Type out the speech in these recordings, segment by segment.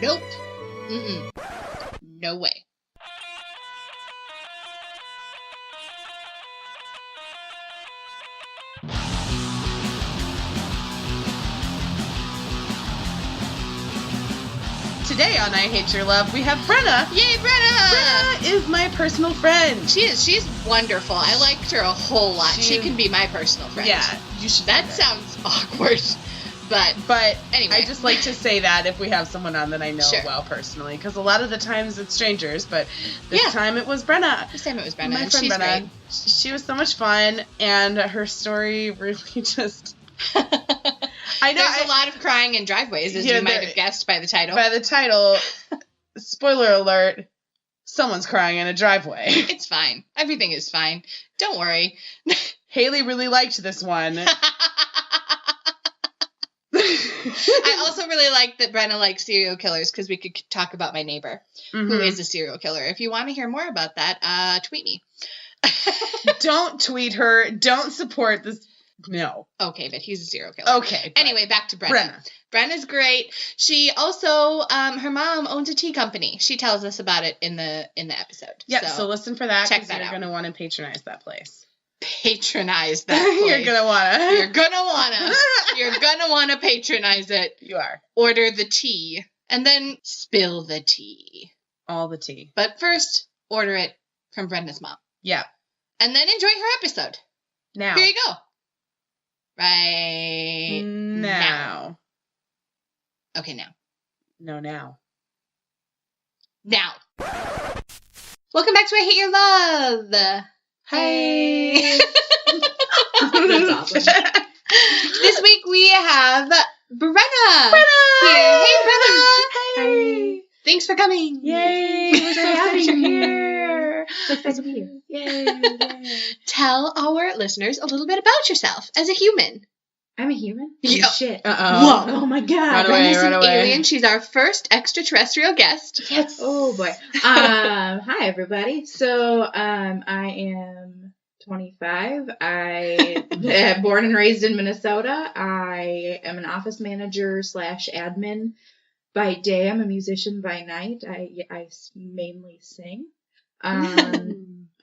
Nope. No way. Today on IHYL, we have Brenna. Yay, Brenna! Brenna is my personal friend. She is. She's wonderful. I liked her a whole lot. She can be my personal friend. Yeah, you should. That sounds awkward, but anyway. I just like to say that if we have someone on that I know Sure. well personally, because a lot of the times it's strangers, but this time it was Brenna. This time it was Brenna. My friend she's Brenna. great. She was so much fun, and her story really just. I know. There's a lot of crying in driveways, as you might have guessed by the title. By the title, spoiler alert, someone's crying in a driveway. It's fine. Everything is fine. Don't worry. Hailey really liked this one. I also really like that Brenna likes serial killers because we could talk about my neighbor, who is a serial killer. If you want to hear more about that, tweet me. Don't tweet her. Don't support this. No. Okay, but he's a serial killer. Okay. Anyway, back to Brenna. Brenna's great. She also, her mom owns a tea company. She tells us about it in the episode. Yeah, so listen for that. Check that out. You're going to want to patronize that place. Patronize that place. You're going to want to. You're going to want to. You're going to want to patronize it. You are. Order the tea. And then spill the tea. All the tea. But first, order it from Brenda's mom. Yeah. And then enjoy her episode. Now. Here you go. Right now. Okay, now. No, now. Now. Welcome back to I Hate Your Love. Hey. That's awesome. This week we have Brenna. Here. Hey, Brenna. Hey. Thanks for coming. Yay. We're so happy you're here. Yay. Tell our listeners a little bit about yourself as a human. I'm a human? Yeah. Oh, shit. Uh-oh. Whoa. Oh, my God. Brenna's an away. alien. She's our first extraterrestrial guest. Yes. Oh, boy. Hi, everybody. So, I am 25. I born and raised in Minnesota. I am an office manager / admin. By day, I'm a musician. By night, I mainly sing. I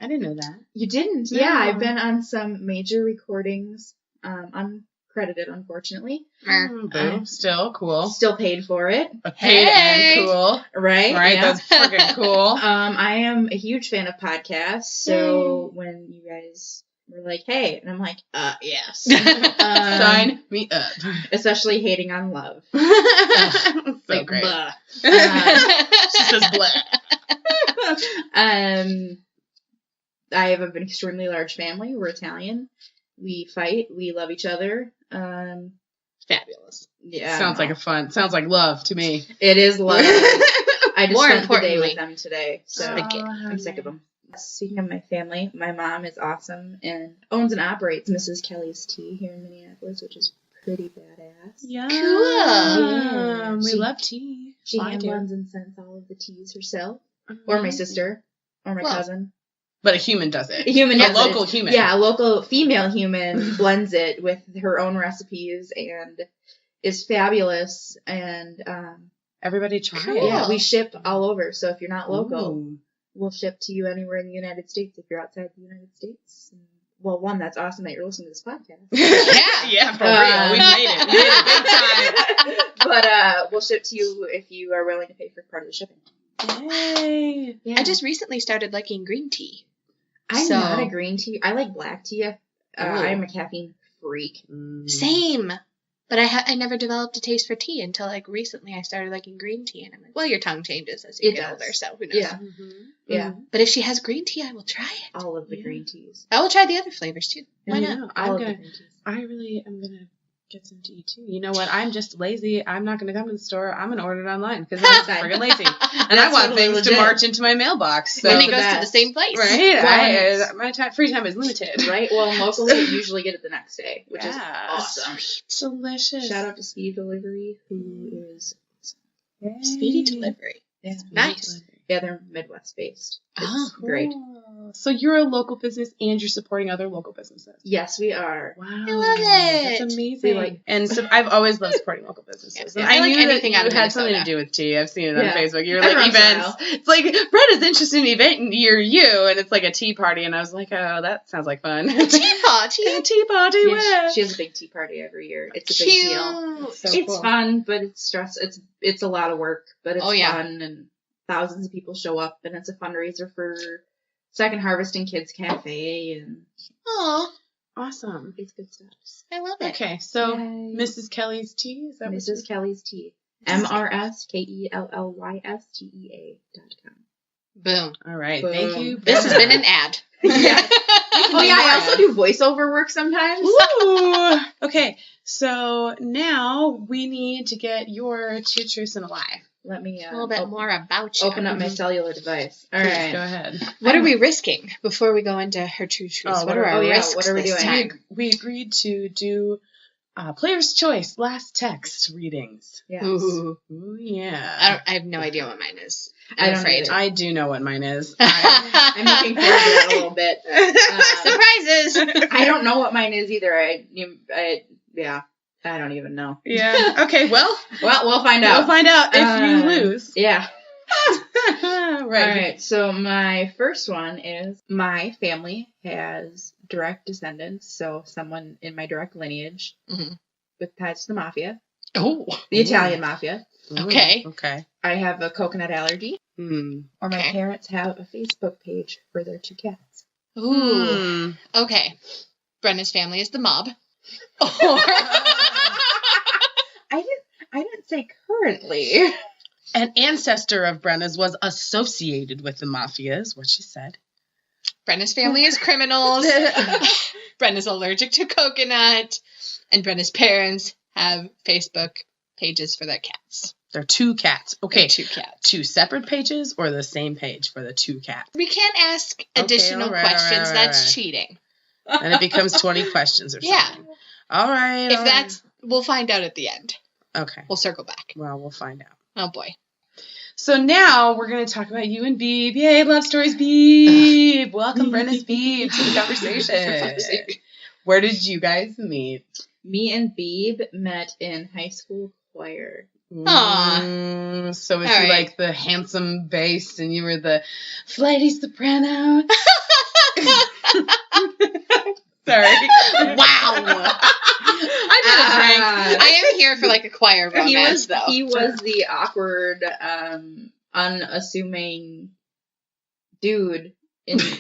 didn't know that. You didn't? No. Yeah, I've been on some major recordings, uncredited, unfortunately. Boo. Still cool. Still paid for it. Paid Hey. and cool. Right? Right, Yeah. that's freaking cool. I am a huge fan of podcasts, so when you guys were like, hey, and I'm like, yes. Sign me up. Especially hating on love. So Like, great. blah. She says blah. I have an extremely large family. We're Italian. We fight. We love each other. Fabulous. Yeah. Sounds like love to me. It is love. I just More spent the day importantly, with them today, so I'm sick of them. Speaking of my family, my mom is awesome and owns and operates Mrs. Kelly's Tea here in Minneapolis, which is pretty badass. Yeah. Cool. Yeah. We love tea. She I hand do. blends and scents all of the teas herself, or my sister, or my cousin. But a human does it. A human, A local human. Yeah, a local female human blends it with her own recipes and is fabulous. And Everybody try Cool. it. yeah, we ship all over. So if you're not local, Ooh. we'll ship to you anywhere in the United States if you're outside the United States. Well, one, that's awesome that you're listening to this podcast. Yeah, for real. We made it. We made it big time. But we'll ship to you if you are willing to pay for part of the shipping. Yay. Yeah. I just recently started liking green tea. I'm not a green tea. I like black tea. I'm a caffeine freak. Same. But I never developed a taste for tea until like recently I started liking green tea. And I'm like, well, your tongue changes as you It get does. older, so who knows? Yeah. Yeah. But if she has green tea, I will try it. All of the green teas. I will try the other flavors too. Why Yeah, not? All I'm of the gonna. green teas. I really am gonna get some tea too. You know what? I'm just lazy. I'm not gonna come to the store. I'm gonna order it online because I'm friggin' lazy, and I That's want totally things to legit. march into my mailbox. So And he the goes to the best. same place. right, my free time is limited. Right? Well, locally, you usually get it the next day, which is Yeah. awesome. Delicious. Shout out to Speed Delivery, who is Speedy delivery. yeah, Nice. yeah, they're Midwest based. It's Oh, great. So you're a local business and you're supporting other local businesses. Yes, we are. Wow. I love it. That's amazing. We and so I've always loved supporting local businesses. Yeah, And I like knew anything that out you of had something to Minnesota. do with tea. I've seen it on Yeah. Facebook. You were Every like once in a events. It's like Brenna's interested in event year you, and it's like a tea party. And I was like, oh, that sounds like fun. Tea party. Tea party. Yeah, where? she has a big tea party every year. It's a big Cute. deal. So It's cool. fun, but it's stress. It's a lot of work, but it's Oh, yeah. fun, and thousands of people show up, and it's a fundraiser for Second Harvesting Kids Cafe, and Aw, Awesome. it's good stuff. I love it. Okay, so Yay. Mrs. Kelly's tea, is that what Mrs. Kelly's Tea. MRSKELLYSTEA.com. Boom. All right, Boom. thank you. This has Brenna. been an ad. Yeah. Oh yeah, I also do voiceover work sometimes. Ooh. Okay, so now we need to get your two truths and a lie. Let me A little bit more about you. open up my cellular device. All Please, right. go ahead. What are we risking before we go into her true truths? Oh, What are our risks what are we this doing? time? We agreed to do Player's Choice last text readings. Yes. Ooh. Ooh, yeah. I have no idea what mine is. I I'm don't afraid. either. I do know what mine is. I'm looking forward to that a little bit. Surprises! I don't know what mine is either. I don't even know. Yeah. Okay, well, Well, we'll find out. we'll find out if you lose. Yeah. Right. All right. So my first one is my family has direct descendants, so someone in my direct lineage Mhm. with ties to the mafia, Oh. the Italian mafia. Okay. Okay. I have a coconut allergy, Hmm. or my Okay. parents have a Facebook page for their 2 cats. Ooh. Okay. Brenna's family is the mob. Or I didn't say currently. An ancestor of Brenna's was associated with the mafia, is what she said. Brenna's family is criminals. Brenna's allergic to coconut. And Brenna's parents have Facebook pages for their cats. They're 2 cats. Okay. They're 2 cats. 2 separate pages or the same page for the 2 cats? We can't ask additional all right, questions. all right. That's cheating. And it becomes 20 questions or Yeah. something. All right. If that's, we'll find out at the end. Okay. We'll circle back. Well, we'll find out. Oh boy. So now we're going to talk about you and Beeb. Yay, love stories, Beeb. Welcome, Brenna's Beeb, to the conversation. Where did you guys meet? Me and Beeb met in high school choir. Aw. So is All he right. like the handsome bass and you were the flighty soprano? Sorry. Wow. I did a drink. I am here for like a choir romance, though. He was the awkward, unassuming dude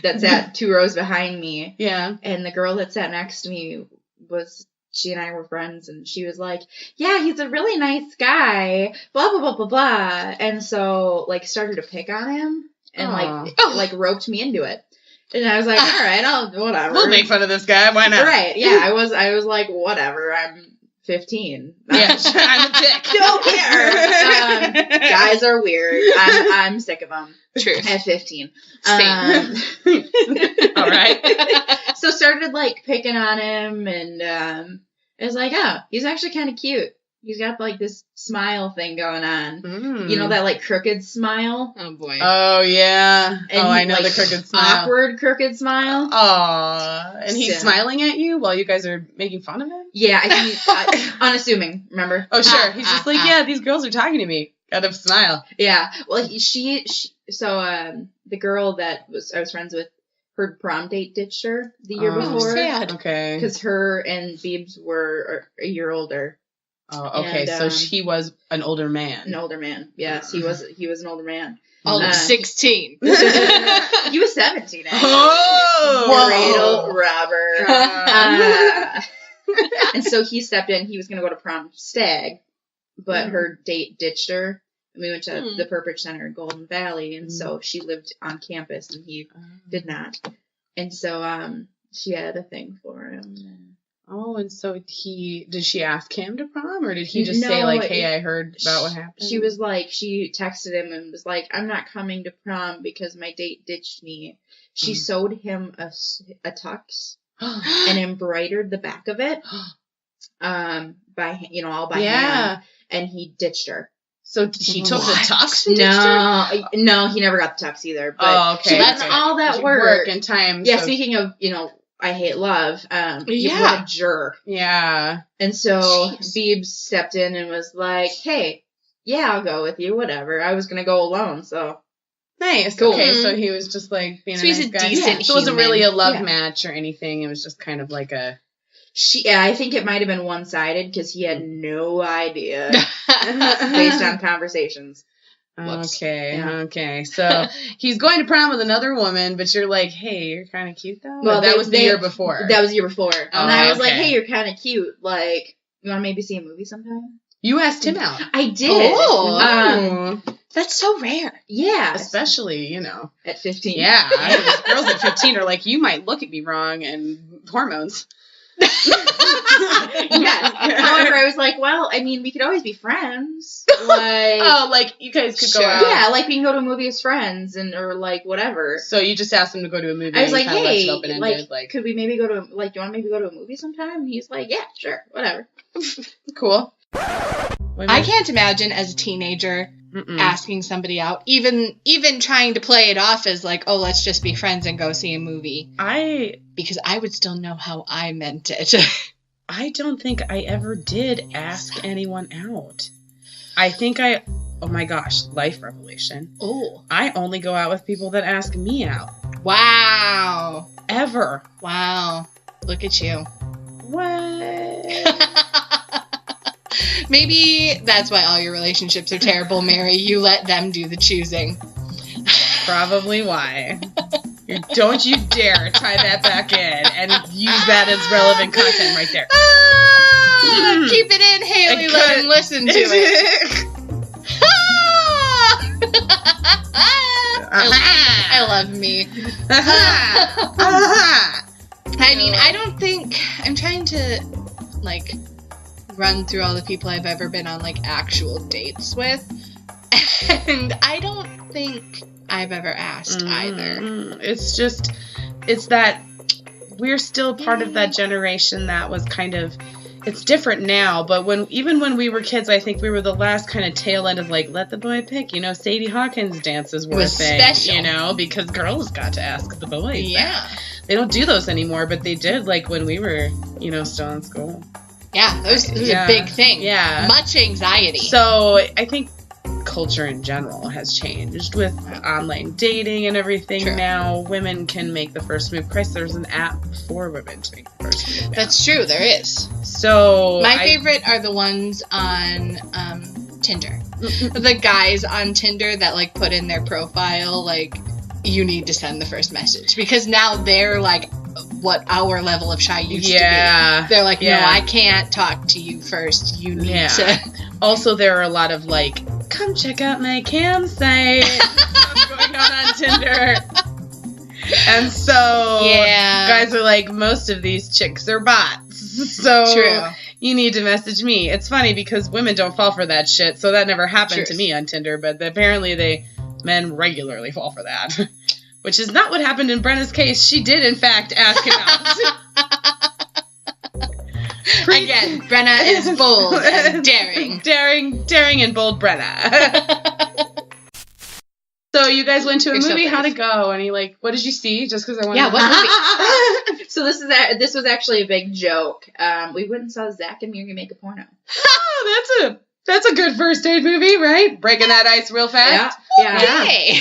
that sat 2 rows behind me. Yeah. And the girl that sat next to me she and I were friends, and she was like, yeah, he's a really nice guy, blah, blah, blah, blah, blah. And so, like, started to pick on him and, Aw. like roped me into it. And I was like, all right, whatever. We'll make fun of this guy. Why not? Right, yeah, I was like, whatever, I'm 15. Yeah, I'm a dick. Don't care. Guys are weird. I'm sick of them. Truth. At 15. Same. All right. So started like picking on him, and it was like, oh, he's actually kind of cute. He's got like this smile thing going on. Mm. You know that like crooked smile? Oh boy. Oh, yeah. And I know like, the crooked smile. Awkward crooked smile. Aw. And he's So- smiling at you while you guys are making fun of him? Yeah, I think unassuming, remember? Oh, sure. He's just like, yeah, these girls are talking to me. Gotta smile. Yeah. Well, the girl that I was friends with, her prom date ditched her the year before. sad. Okay. Because her and Beebs were a year older. Oh, okay. And, So he was an older man. An older man. Yes, he was an older man. All of 16. He was 17, actually. Oh! Cradle robber. And so he stepped in. He was going to go to prom stag, but her date ditched her. And we went to the Purpose Center in Golden Valley, and so she lived on campus, and he did not. And so she had a thing for him. Oh, and so did she ask him to prom, or did he just No, say, like, hey, I heard about what happened? She was like, she texted him and was like, I'm not coming to prom because my date ditched me. She sewed him a tux and embroidered the back of it, all by hand, and he ditched her. So he took the tux? No, he never got the tux either. But okay. That's all that work and time. Yeah, so. Speaking of, I hate love. What a jerk. Yeah. And so Beebs stepped in and was like, hey, yeah, I'll go with you, whatever. I was going to go alone, so. Nice. Cool. Okay, so he was just like being a nice guy. Decent So it wasn't really a love match or anything. It was just kind of like a... I think it might have been one-sided because he had no idea based on conversations. Okay. So he's going to prom with another woman, but you're like, hey, you're kind of cute though? Well, that was the year before. That was the year before. And I was like, hey, you're kind of cute. Like, you want to maybe see a movie sometime? You asked him out. I did. Oh. That's so rare. Yeah. Especially, at 15. Yeah. Girls at 15 are like, you might look at me wrong and hormones. Yes. However, I was like, well, I mean, we could always be friends. Like, you guys could go out. Yeah, like we can go to a movie as friends or like whatever. So you just asked him to go to a movie. I was like, hey, like, could we maybe go to do you want to maybe go to a movie sometime? And he's like, yeah, sure, whatever. Cool. I can't imagine as a teenager asking somebody out, even trying to play it off as like, oh, let's just be friends and go see a movie. Because I would still know how I meant it. I don't think I ever did ask anyone out. I think oh my gosh, life revelation. Oh. I only go out with people that ask me out. Wow. Ever. Wow. Look at you. What? Maybe that's why all your relationships are terrible, Mary. You let them do the choosing. Probably why. Don't you dare tie that back in and use that as relevant content right there. Keep it in, Hailey. Let him listen to it. I love me. I mean, I don't think... I'm trying to, like, run through all the people I've ever been on, like, actual dates with. And I don't think I've ever asked either. It's that we're still part of that generation that was kind of... It's different now, but even when we were kids, I think we were the last kind of tail end of like, let the boy pick. Sadie Hawkins dances were a thing, special. because girls got to ask the boys. Yeah. They don't do those anymore, but they did like when we were, still in school. Yeah, those was a big thing. Yeah. Much anxiety. So I think culture in general has changed with online dating and everything. True. Now women can make the first move. Christ, there's an app for women to make the first move. That's true, there is. So my favorite are the ones on Tinder. The guys on Tinder that like put in their profile like you need to send the first message because now they're like what our level of shy used to be. They're like, no, I can't talk to you first. You need to. Also, there are a lot of like, come check out my campsite. What's going on Tinder? And so, guys are like, most of these chicks are bots. So, true. You need to message me. It's funny because women don't fall for that shit. So that never happened to me on Tinder. But apparently men regularly fall for that. Which is not what happened in Brenna's case. She did, in fact, ask him out. Again, Brenna is bold and daring. Daring and bold Brenna. So you guys went to a movie. How'd it go? And what did you see? Just because I wanted to... what movie? So this was actually a big joke. We went and saw Zach and Miri make a porno. Oh, that's a good first date movie, right? Breaking that ice real fast. Yeah. Yay.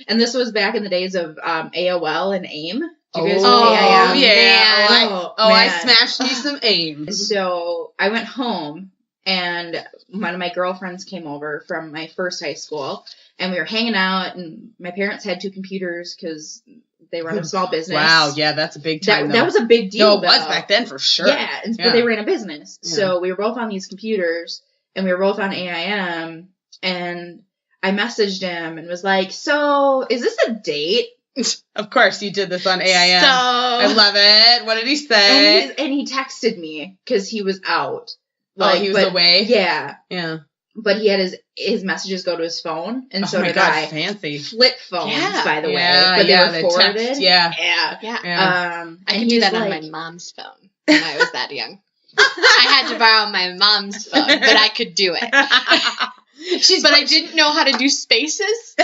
And this was back in the days of AOL and AIM. Do you guys know AIM? Yeah. I smashed me some AIM. So I went home, and one of my girlfriends came over from my first high school, and we were hanging out, and my parents had 2 computers because they run a small business. Wow, yeah, that's a big time. That was a big deal. No, it was back then for sure. Yeah, but they ran a business. Yeah. So we were both on these computers, and we were both on AIM, and I messaged him and was like, so, is this a date? Of course, you did this on AIM. So, I love it. What did he say? And he texted me because he was out. He was away? Yeah. Yeah. But he had his messages go to his phone, and so did I. Fancy. Flip phones, by the way. But they were forwarded. Text, I could do that on my mom's phone when I was that young. I had to borrow my mom's phone, but I could do it. But I didn't know how to do spaces.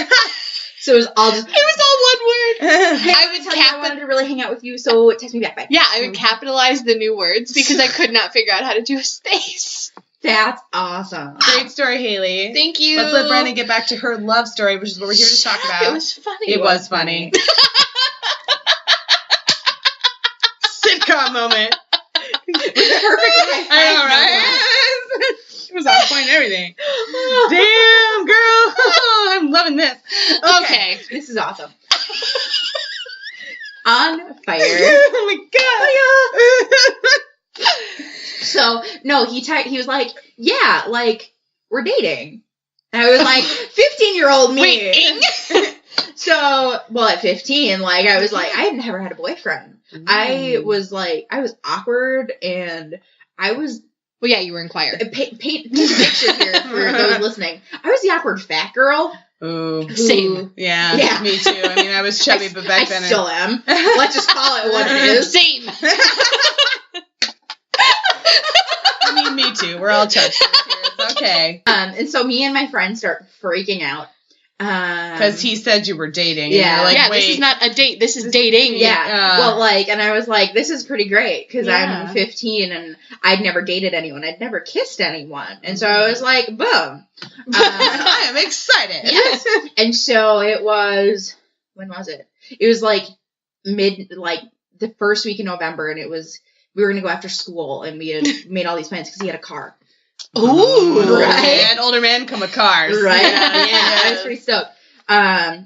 So it was all just... It was all one word. Hey, I would tell you I wanted to really hang out with you, so text me back. Bye. Yeah, I would capitalize the new words because I could not figure out how to do a space. That's awesome. Great story, Hailey. Thank you. Let's let Brenna get back to her love story, which is what we're here to talk about. It was funny. It was funny. Sitcom moment. Perfect. I know, right? It was on point and everything. Damn, girl. I'm loving this. Okay. This is awesome. On fire. Oh my god. So, no, he was like, yeah, like, we're dating. And I was like, 15-year-old me. Wait, So, well, at 15, like, I was like, I had never had a boyfriend. I was awkward, and I was... Well, yeah, you were in choir. Paint a picture here for those listening. I was the awkward fat girl. Ooh. Same. Yeah, me too. I mean, I was chubby, but back then... I still am. Let's just call it what it is. Same. I mean, me too. We're all chubby here. It's okay. And so me and my friends start freaking out. Because he said you were dating. Yeah. And you're like, Yeah, wait. this is not a date. This is dating. Yeah. Well, like, and I was like, this is pretty great because Yeah. I'm 15 and I'd never dated anyone. I'd never kissed anyone. And so I was like, boom. I am excited. Yes. And so it was, when was it? It was like the first week in November, and we were going to go after school, and we had made all these plans because he had a car. Ooh, right? Older man come with cars. Right. Yeah. I was pretty stoked.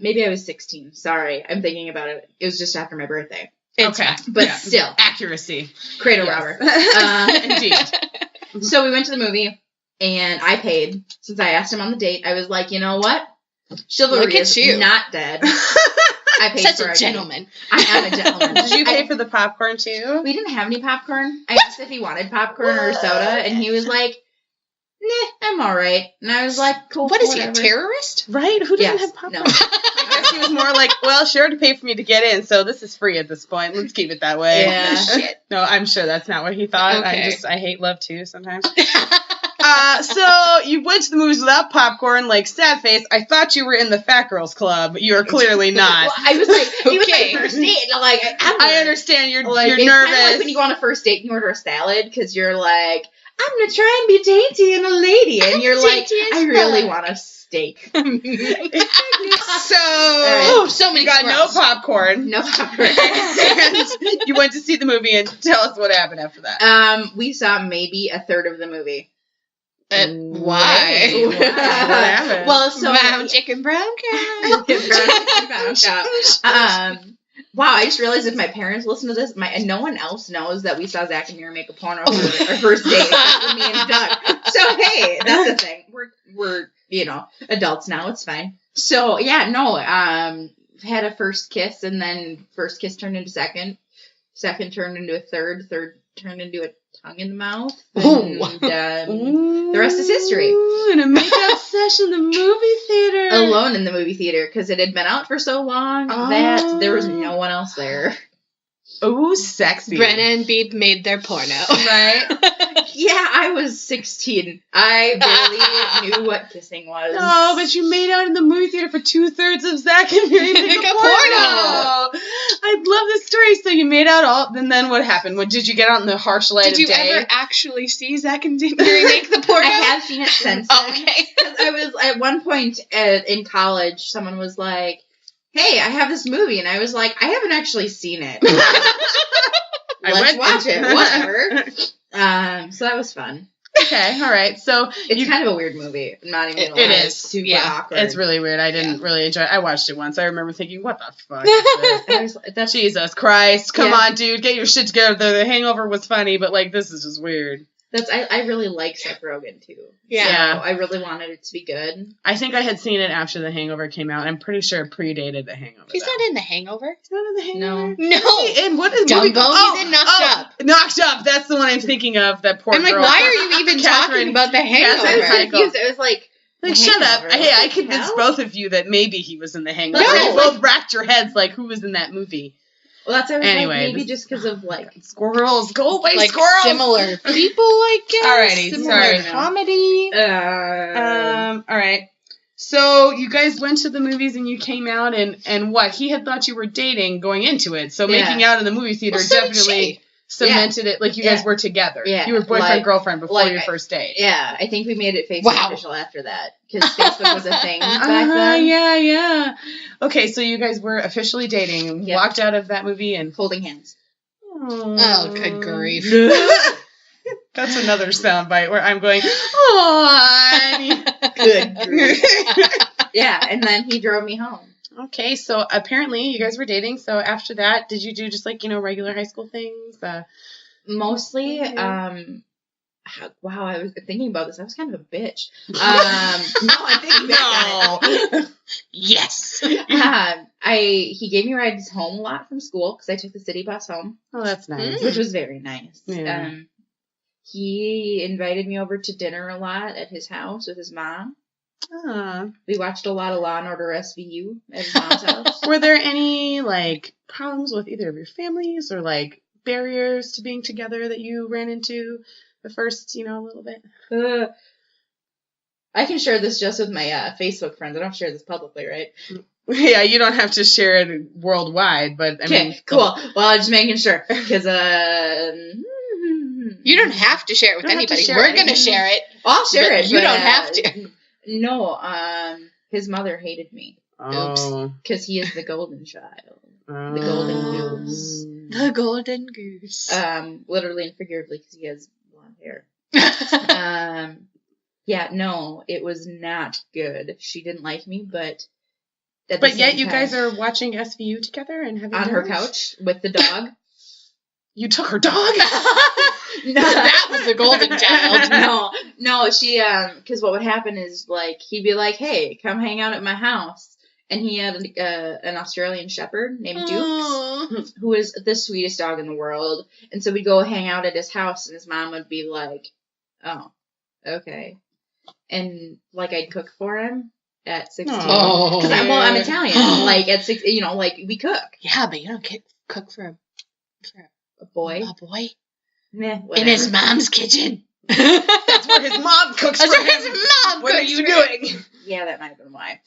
Maybe I was 16. Sorry. I'm thinking about it. It was just after my birthday. Okay. But still. Accuracy. Cradle Yes. robber. Indeed. So we went to the movie, and I paid. Since I asked him on the date, I was like, you know what? Chivalry Look at is you. not dead. I paid Such for a our gentleman. date. I am a gentleman. Did you pay for the popcorn too? We didn't have any popcorn. I asked if he wanted popcorn or soda, and he was like, nah, I'm all right. And I was like, cool. What is whatever. he, a terrorist? Right? Who doesn't Yes. have popcorn? No. I guess he was more like, well, she already paid for me to get in, so this is free at this point. Let's keep it that way. Yeah. Shit. No, I'm sure that's not what he thought. Okay. I hate love too sometimes. So you went to the movies without popcorn, like sad face. I thought you were in the Fat Girls Club. You are clearly not. Well, I was like, he was Okay. my first date. And I'm like, I understand you're Like, you're it's nervous. kind of like when you go on a first date and you order a salad because you're like, I'm gonna try and be dainty and a lady, and you're like, dainty as I really fuck. want a steak. So Oh, so many you got squirrels. no popcorn. No popcorn. And you went to see the movie, and tell us what happened after that. We saw maybe a third of the movie. Why? What happened? Well, so Brown chicken, brown cow. Wow, I just realized if my parents listen to this, and no one else knows that we saw Zach and Miri make a porno for our first date except for me and Doug. So hey, that's the thing. We're adults now. It's fine. So yeah, no, had a first kiss, and then first kiss turned into second turned into a third turned into a tongue in the mouth, and the rest is history. Ooh, and a makeup session in the movie theater. Alone in the movie theater because it had been out for so long that there was no one else there. Ooh, sexy. Brenna and Beep made their porno. Right? Yeah, I was 16. I barely knew what kissing was. Oh, but you made out in the movie theater for 2/3 of Zach and Miri make a porno. I love this story. So you made out all, and then what happened? What, did you get out in the harsh light Did of you day? ever actually see Zach and Miri make the porno? I have seen it since then. Okay. 'Cause I was, at one point in college, someone was like, hey, I have this movie. And I was like, I haven't actually seen it. Let's watch it. Whatever. So that was fun. Okay, all right. So It's kind of a weird movie. I'm not even gonna lie. it is. It's super Yeah. awkward. It's really weird. I didn't really enjoy it. I watched it once. I remember thinking, what the fuck is this? I was like, that's Jesus Christ. Come Yeah. on, dude. Get your shit together. The Hangover was funny, but, like, this is just weird. I really like Seth Rogen too. Yeah. So I really wanted it to be good. I think I had seen it after The Hangover came out. I'm pretty sure it predated The Hangover. He's though. not in The Hangover. He's not in The Hangover? No. And what is Dumbo? He's in Knocked Up. Knocked Up. That's the one I'm thinking of. That poor I'm like, girl. why are you even Catherine- talking about The I Hangover? was Catherine- confused. It was like Shut up. Hangover. Hey, I What the convinced hell? both of you that maybe he was in The Hangover. No. You both racked your heads like, who was in that movie? Well, that's what I was Anyway, like, maybe just because of, like... Squirrels. Go away, like squirrels! similar people, I guess. Alrighty, similar sorry. comedy. Alright. So, you guys went to the movies and you came out and what? He had thought you were dating going into it. So, making out in the movie theater definitely cemented it. Like, you guys were together. Yeah. You were boyfriend, girlfriend before your first date. Yeah, I think we made it Facebook official after that. Because Facebook was a thing back then. Yeah. Okay, so you guys were officially dating and walked out of that movie and... Holding hands. Oh, good grief. That's another soundbite where I'm going, oh, good grief. Yeah, and then he drove me home. Okay, so apparently you guys were dating. So after that, did you do just like, regular high school things? Mostly, wow, I was thinking about this. I was kind of a bitch. No, I'm thinking back on it. Yes. He gave me rides home a lot from school because I took the city bus home. Oh, that's nice. Which was very nice. Yeah. He invited me over to dinner a lot at his house with his mom. We watched a lot of Law & Order SVU at his mom's house. Were there any, problems with either of your families or, barriers to being together that you ran into the first, little bit? I can share this just with my Facebook friends. I don't share this publicly, right? Yeah, you don't have to share it worldwide, but, Okay, cool. Well, I'm just making sure. Because, you don't have to share it with anybody. We're going to share it. I'll share it. You don't have to. No, his mother hated me. Oh. Because he is the golden child. The golden goose. The golden goose. Literally and figuratively because he has blonde hair. Yeah, no, it was not good. She didn't like me, but... But yet you guys are watching SVU together and having on her couch with the dog. You took her dog? No, that was the golden child. No, she, because what would happen is, he'd be like, hey, come hang out at my house. And he had an Australian shepherd named Dukes, who is the sweetest dog in the world. And so we'd go hang out at his house, and his mom would be like, oh, okay. And, I'd cook for him at 16. Because I'm Italian. At 16, we cook. Yeah, but you don't cook for a boy. A boy? Nah, in his mom's kitchen. That's where his mom cooks for him. His mom what are you doing? Yeah, that might have been why.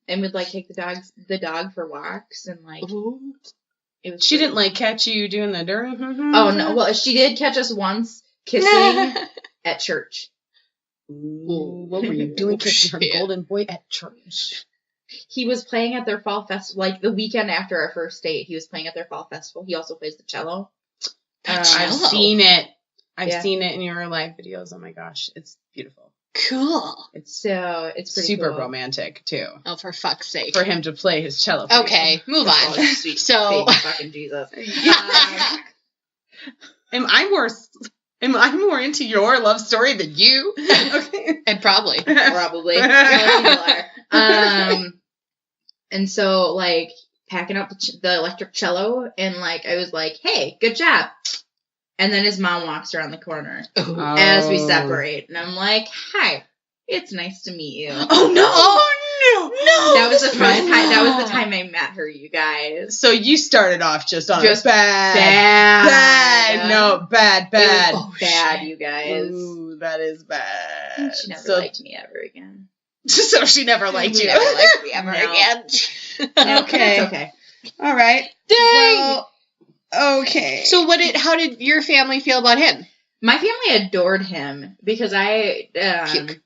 And we'd take the dog for walks and it was. She didn't catch you doing the dirt. Oh no! Well, she did catch us once kissing at church. Ooh, what were you doing kissing her golden boy at church? He was playing at their fall festival, the weekend after our first date. He was playing at their fall festival. He also plays the cello. I've seen it. I've seen it in your live videos. Oh my gosh, it's beautiful. Cool. It's pretty super cool. romantic too. Oh, for fuck's sake! For him to play his cello. Okay, move on. Oh, sweet so, baby fucking Jesus. Am I more into your love story than you? Okay. And probably. And so packing up the electric cello, and I was like, hey, good job. And then his mom walks around the corner as we separate, and I'm like, hi, it's nice to meet you. Oh no! That was the first time. That was the time I met her, you guys. So you started off just bad. Bad. Bad, you guys. Ooh, that is bad. She never liked me ever again. So she never liked you. Never liked me ever again. Okay. It's okay. All right. Dang. Well, okay. So how did your family feel about him? My family adored him because I puke.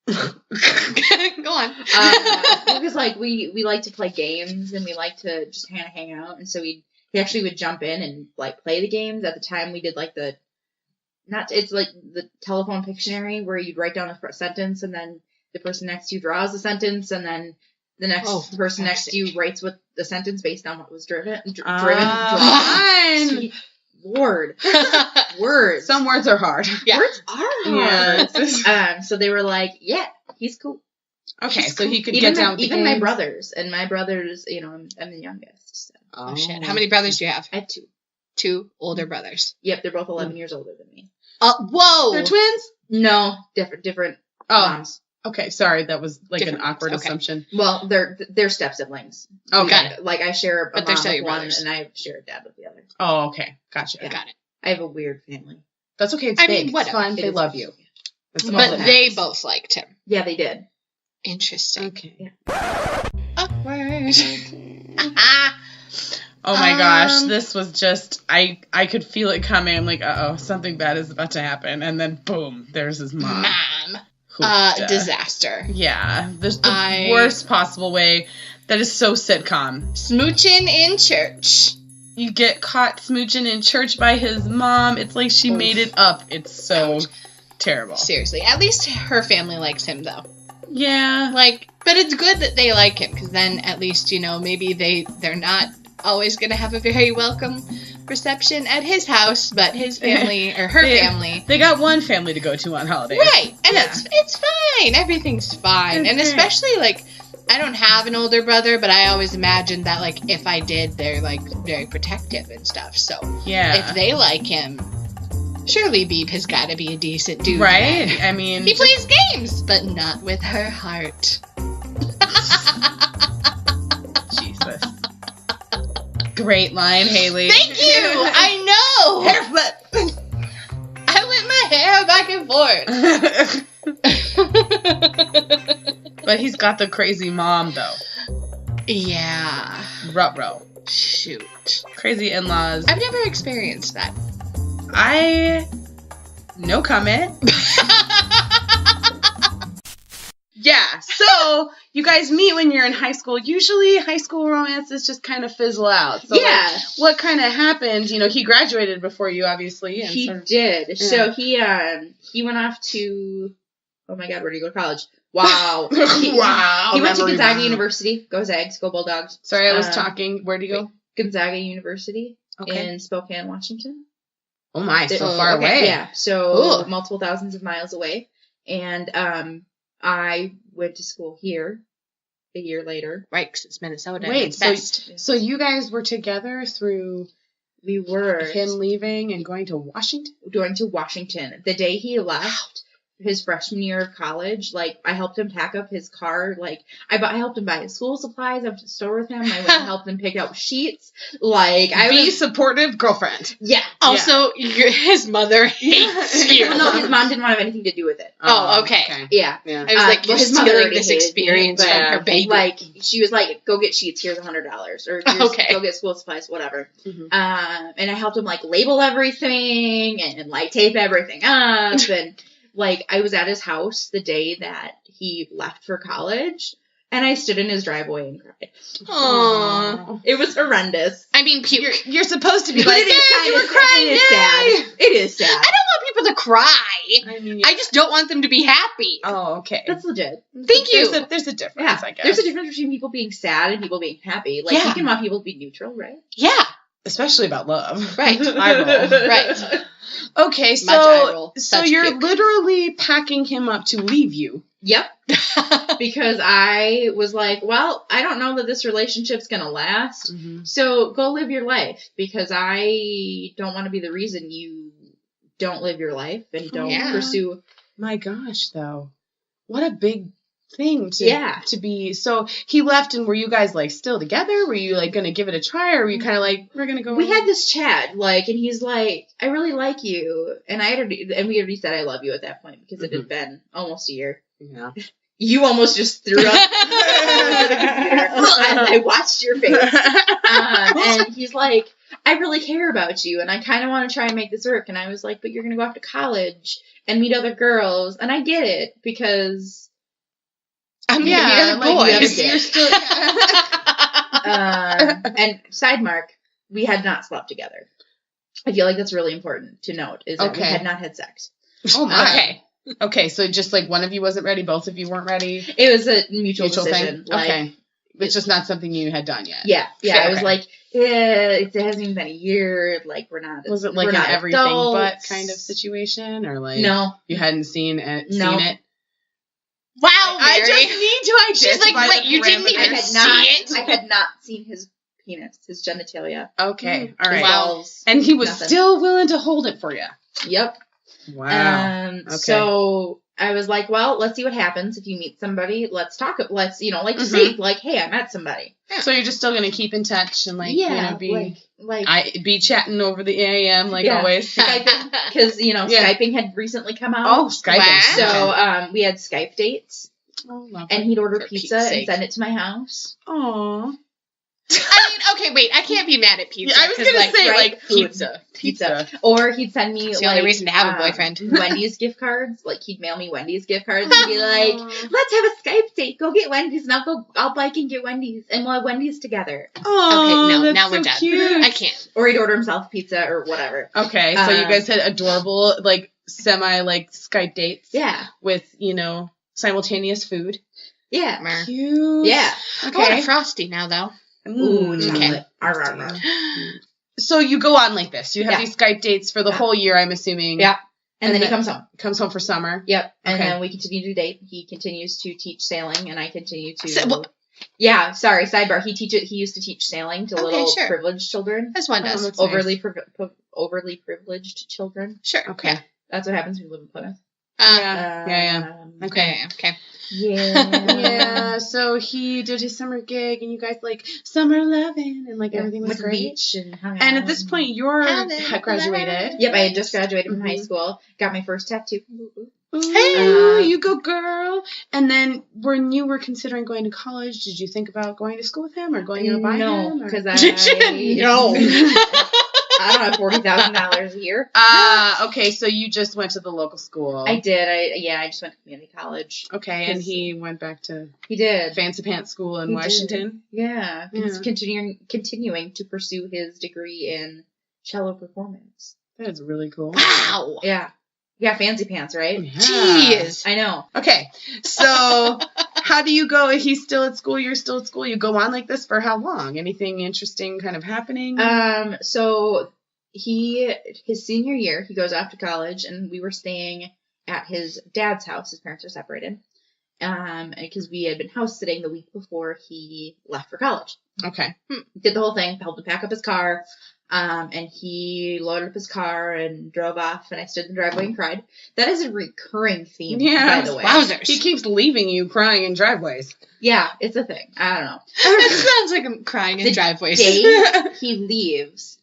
Go on. Because we like to play games and we like to just kind of hang out, and so he actually would jump in and play the games. At the time we did the telephone Pictionary where you'd write down a sentence and then the person next to you draws the sentence and then the next person next to you writes what the sentence based on what was driven. Sweet Lord. Words. Some words are hard. Yeah. Words are hard. Yeah. So they were like, yeah, he's cool. Okay, He's so cool. he could get down with even my brothers. And my brothers, I'm the youngest. So. Oh, shit. How many brothers do you have? I have 2. 2 older brothers. Yep, they're both 11 years older than me. Whoa! They're twins? No, different moms. Okay, sorry, that was like Different an awkward ones, okay. assumption. Well, they're step siblings. Okay. Got it. Like I share a But they're mom still with your one, brothers. and I share a dad with the other. Oh, okay, gotcha. Yeah. Got it. I have a weird family. That's okay. It's I big. mean, It's whatever. fun. It They is love big. you. That's all But that they matters. both liked him. Yeah, they did. Interesting. Okay. Awkward. Oh my gosh, this was just I could feel it coming. I'm like, something bad is about to happen, and then boom, there's his mom. Disaster. Yeah, the worst possible way. That is so sitcom. Smoochin' in church. You get caught smooching in church by his mom. It's like she made it up. It's so terrible. Seriously. At least her family likes him, though. Yeah. But it's good that they like him, because then at least, maybe they're not always going to have a very welcome reception at his house, but his family, or her family. They got one family to go to on holidays. Right. And it's fine. Everything's fine. It's and great. especially, I don't have an older brother, but I always imagined that, if I did, they're, very protective and stuff. So, Yeah. if they like him, surely Beeb has got to be a decent dude. Right? then. I mean... He plays games, but not with her heart. Jesus. Great line, Hailey. Thank you! I know! Hair flip! I whip my hair back and forth. But he's got the crazy mom, though. Yeah. Ruh-roh. Shoot. Crazy in-laws. I've never experienced that. No comment. Yeah, so you guys meet when you're in high school. Usually high school romances just kind of fizzle out. So Yeah. what kind of happened? He graduated before you, obviously. And He sort of- did. Yeah. So he went off to, oh my God, where did he go to college? Wow. Wow. He went to Memory Gonzaga bomb. University. Go Zags, go Bulldogs. Sorry, I was talking. Where'd he go? Gonzaga University Okay. in Spokane, Washington. Oh my, so Oh, far okay, away. Yeah, so Ooh. multiple thousands of miles away. And I went to school here a year later. Right, because it's Minnesota. and Wait, it's best. so you guys were together through We were him leaving and going to Washington? going to Washington. The day he left his freshman year of college, I helped him pack up his car. I helped him buy his school supplies. I went to the store with him. I went and helped him pick out sheets. Be supportive girlfriend. Yeah. Also, his mother hates you. Well, no, his mom didn't want to have anything to do with it. Oh, okay. Yeah. Yeah. I was like, you're his mother stealing already this hated me, experience but, from her baby. she was like, go get sheets, here's $100. Or just Okay. go get school supplies, whatever. Mhm. And I helped him, label everything and, tape everything up. And, I was at his house the day that he left for college. And I stood in his driveway and cried. Aww. It was horrendous. I mean, puke. You're supposed to be But like, it is "Yay, kind you of were crying, It is yay!" sad. It is sad. I don't want people to cry. I mean, I just don't want them to be happy. oh, okay. That's legit. Thank you. There's a difference, Yeah. I guess. There's a difference between people being sad and people being happy. Yeah. You can want people to be neutral, right? Yeah. Especially about love. Right. Eye roll. Right. Okay, Much eye roll. so Such you're puke. literally packing him up to leave you. Yep. Because I was like, well, I don't know that this relationship's going to last. Mm-hmm. So go live your life because I don't want to be the reason you don't live your life and don't Yeah. pursue. My gosh, though. What a big thing to be. So he left, and were you guys still together? Were you going to give it a try, or were you kind of we're going to go? We had this chat, and he's like, I really like you. And we already said I love you at that point because it had been almost a year. Yeah. You almost just threw up over the computer. I watched your face. And he's like, I really care about you, and I kind of want to try and make this work. And I was like, but you're going to go off to college and meet other girls. And I get it, because I'm Yeah, gonna be other like, boys. you're still- and side mark, we had not slept together. I feel like that's really important to note, is that we Okay. had not had sex. Oh, my. Okay. Okay, so just one of you wasn't ready, both of you weren't ready. It was a mutual decision. thing? Okay. It's just not something you had done yet. Yeah. Fair, I was okay. like, it hasn't even been a year. We're not. Was it we're an not everything adults. but kind of situation, or No. you hadn't seen it? No. Seen it? Wow, I Mary. just need to She's like, identify wait, the you didn't parameters. even I see had not seen his penis, his genitalia. Okay, all right. Wow. Balls. And he was Nothing. still willing to hold it for you. Yep. Wow. Okay. So I was like, well, let's see what happens if you meet somebody. Let's talk. Let's, say, like, hey, I met somebody. So you're just still gonna keep in touch and be chatting over the AM always. Skyping, because Skyping had recently come out. Oh, Skyping. Wow. So we had Skype dates. Oh, lovely. And he'd order pizza and send it to my house. Aww. I mean, okay, wait. I can't be mad at pizza. Yeah, I was gonna say pizza. Or he'd send me it's the only reason to have a boyfriend. Wendy's gift cards. Like he'd mail me Wendy's gift cards and be like, "Let's have a Skype date. Go get Wendy's, and I'll bike and get Wendy's, and we'll have Wendy's together." Oh, okay, no, now we're done. Cute. I can't. Or he'd order himself pizza or whatever. Okay, so you guys had adorable semi Skype dates. Yeah. With simultaneous food. Yeah. Cute. Yeah. Okay. I want a Frosty now though. Ooh, chocolate. So you go on like this. You have these Skype dates for the whole year, I'm assuming. Yeah. And then he comes home. Comes home for summer. Yep. And then we continue to date. He continues to teach sailing, and I continue to... Yeah, sorry, sidebar. He used to teach sailing to privileged children. As one does. Overly privileged children. Sure. Okay. That's what happens when you live in Plymouth. Yeah. Okay. Yeah. Yeah. So he did his summer gig, and you guys summer loving, and everything was great. Beach and at this point, you're graduated. Yep, I had just graduated from high school. Got my first tattoo. Hey, you go, girl. And then when you were considering going to college, did you think about going to school with him or going out by him? No, because No. I don't have $40,000 a year. Okay, so you just went to the local school. I did. I just went to community college. Okay, and he went back to Fancy Pants School in Washington. Yeah. He's continuing to pursue his degree in cello performance. That is really cool. Wow. Yeah. Yeah, Fancy Pants, right? Yeah. Jeez. I know. Okay, so how do you go? He's still at school, you're still at school. You go on like this for how long? Anything interesting kind of happening? So his senior year, he goes off to college, and we were staying at his dad's house. His parents are separated. Because we had been house sitting the week before he left for college. Okay. Did the whole thing, helped him pack up his car. And he loaded up his car and drove off, and I stood in the driveway and cried. That is a recurring theme, by the way. Wowzers. He keeps leaving you crying in driveways. Yeah, it's a thing. I don't know. It sounds like I'm crying in driveways. The day he leaves,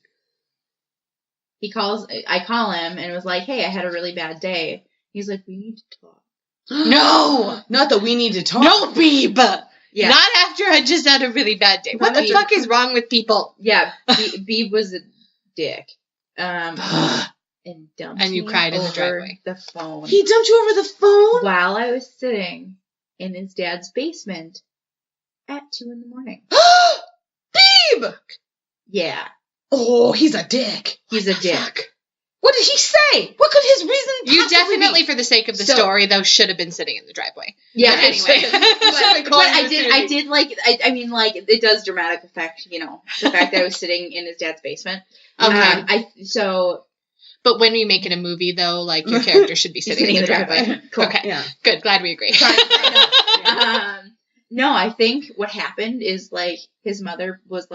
I call him and was like, hey, I had a really bad day. He's like, we need to talk. No! Not that we need to talk. No, Beeb! Yeah. Not after I just had a really bad day. What the fuck is wrong with people? Yeah, Beeb was a dick. And dumped and you me cried in the over driveway. the phone. He dumped you over the phone? While I was sitting in his dad's basement at 2 a.m. Beeb! Yeah. Oh, he's a dick. He's a dick. Fuck? What did he say? What could his reason You possibly definitely, be? for the sake of the story, though, should have been sitting in the driveway. Yeah, but anyway. I did it does dramatic effect, the fact that I was sitting in his dad's basement. Okay. But when we make it a movie, though, your character should be sitting in the driveway. Cool. Okay. Yeah. Good. Glad we agree. No, I think what happened is, his mother was,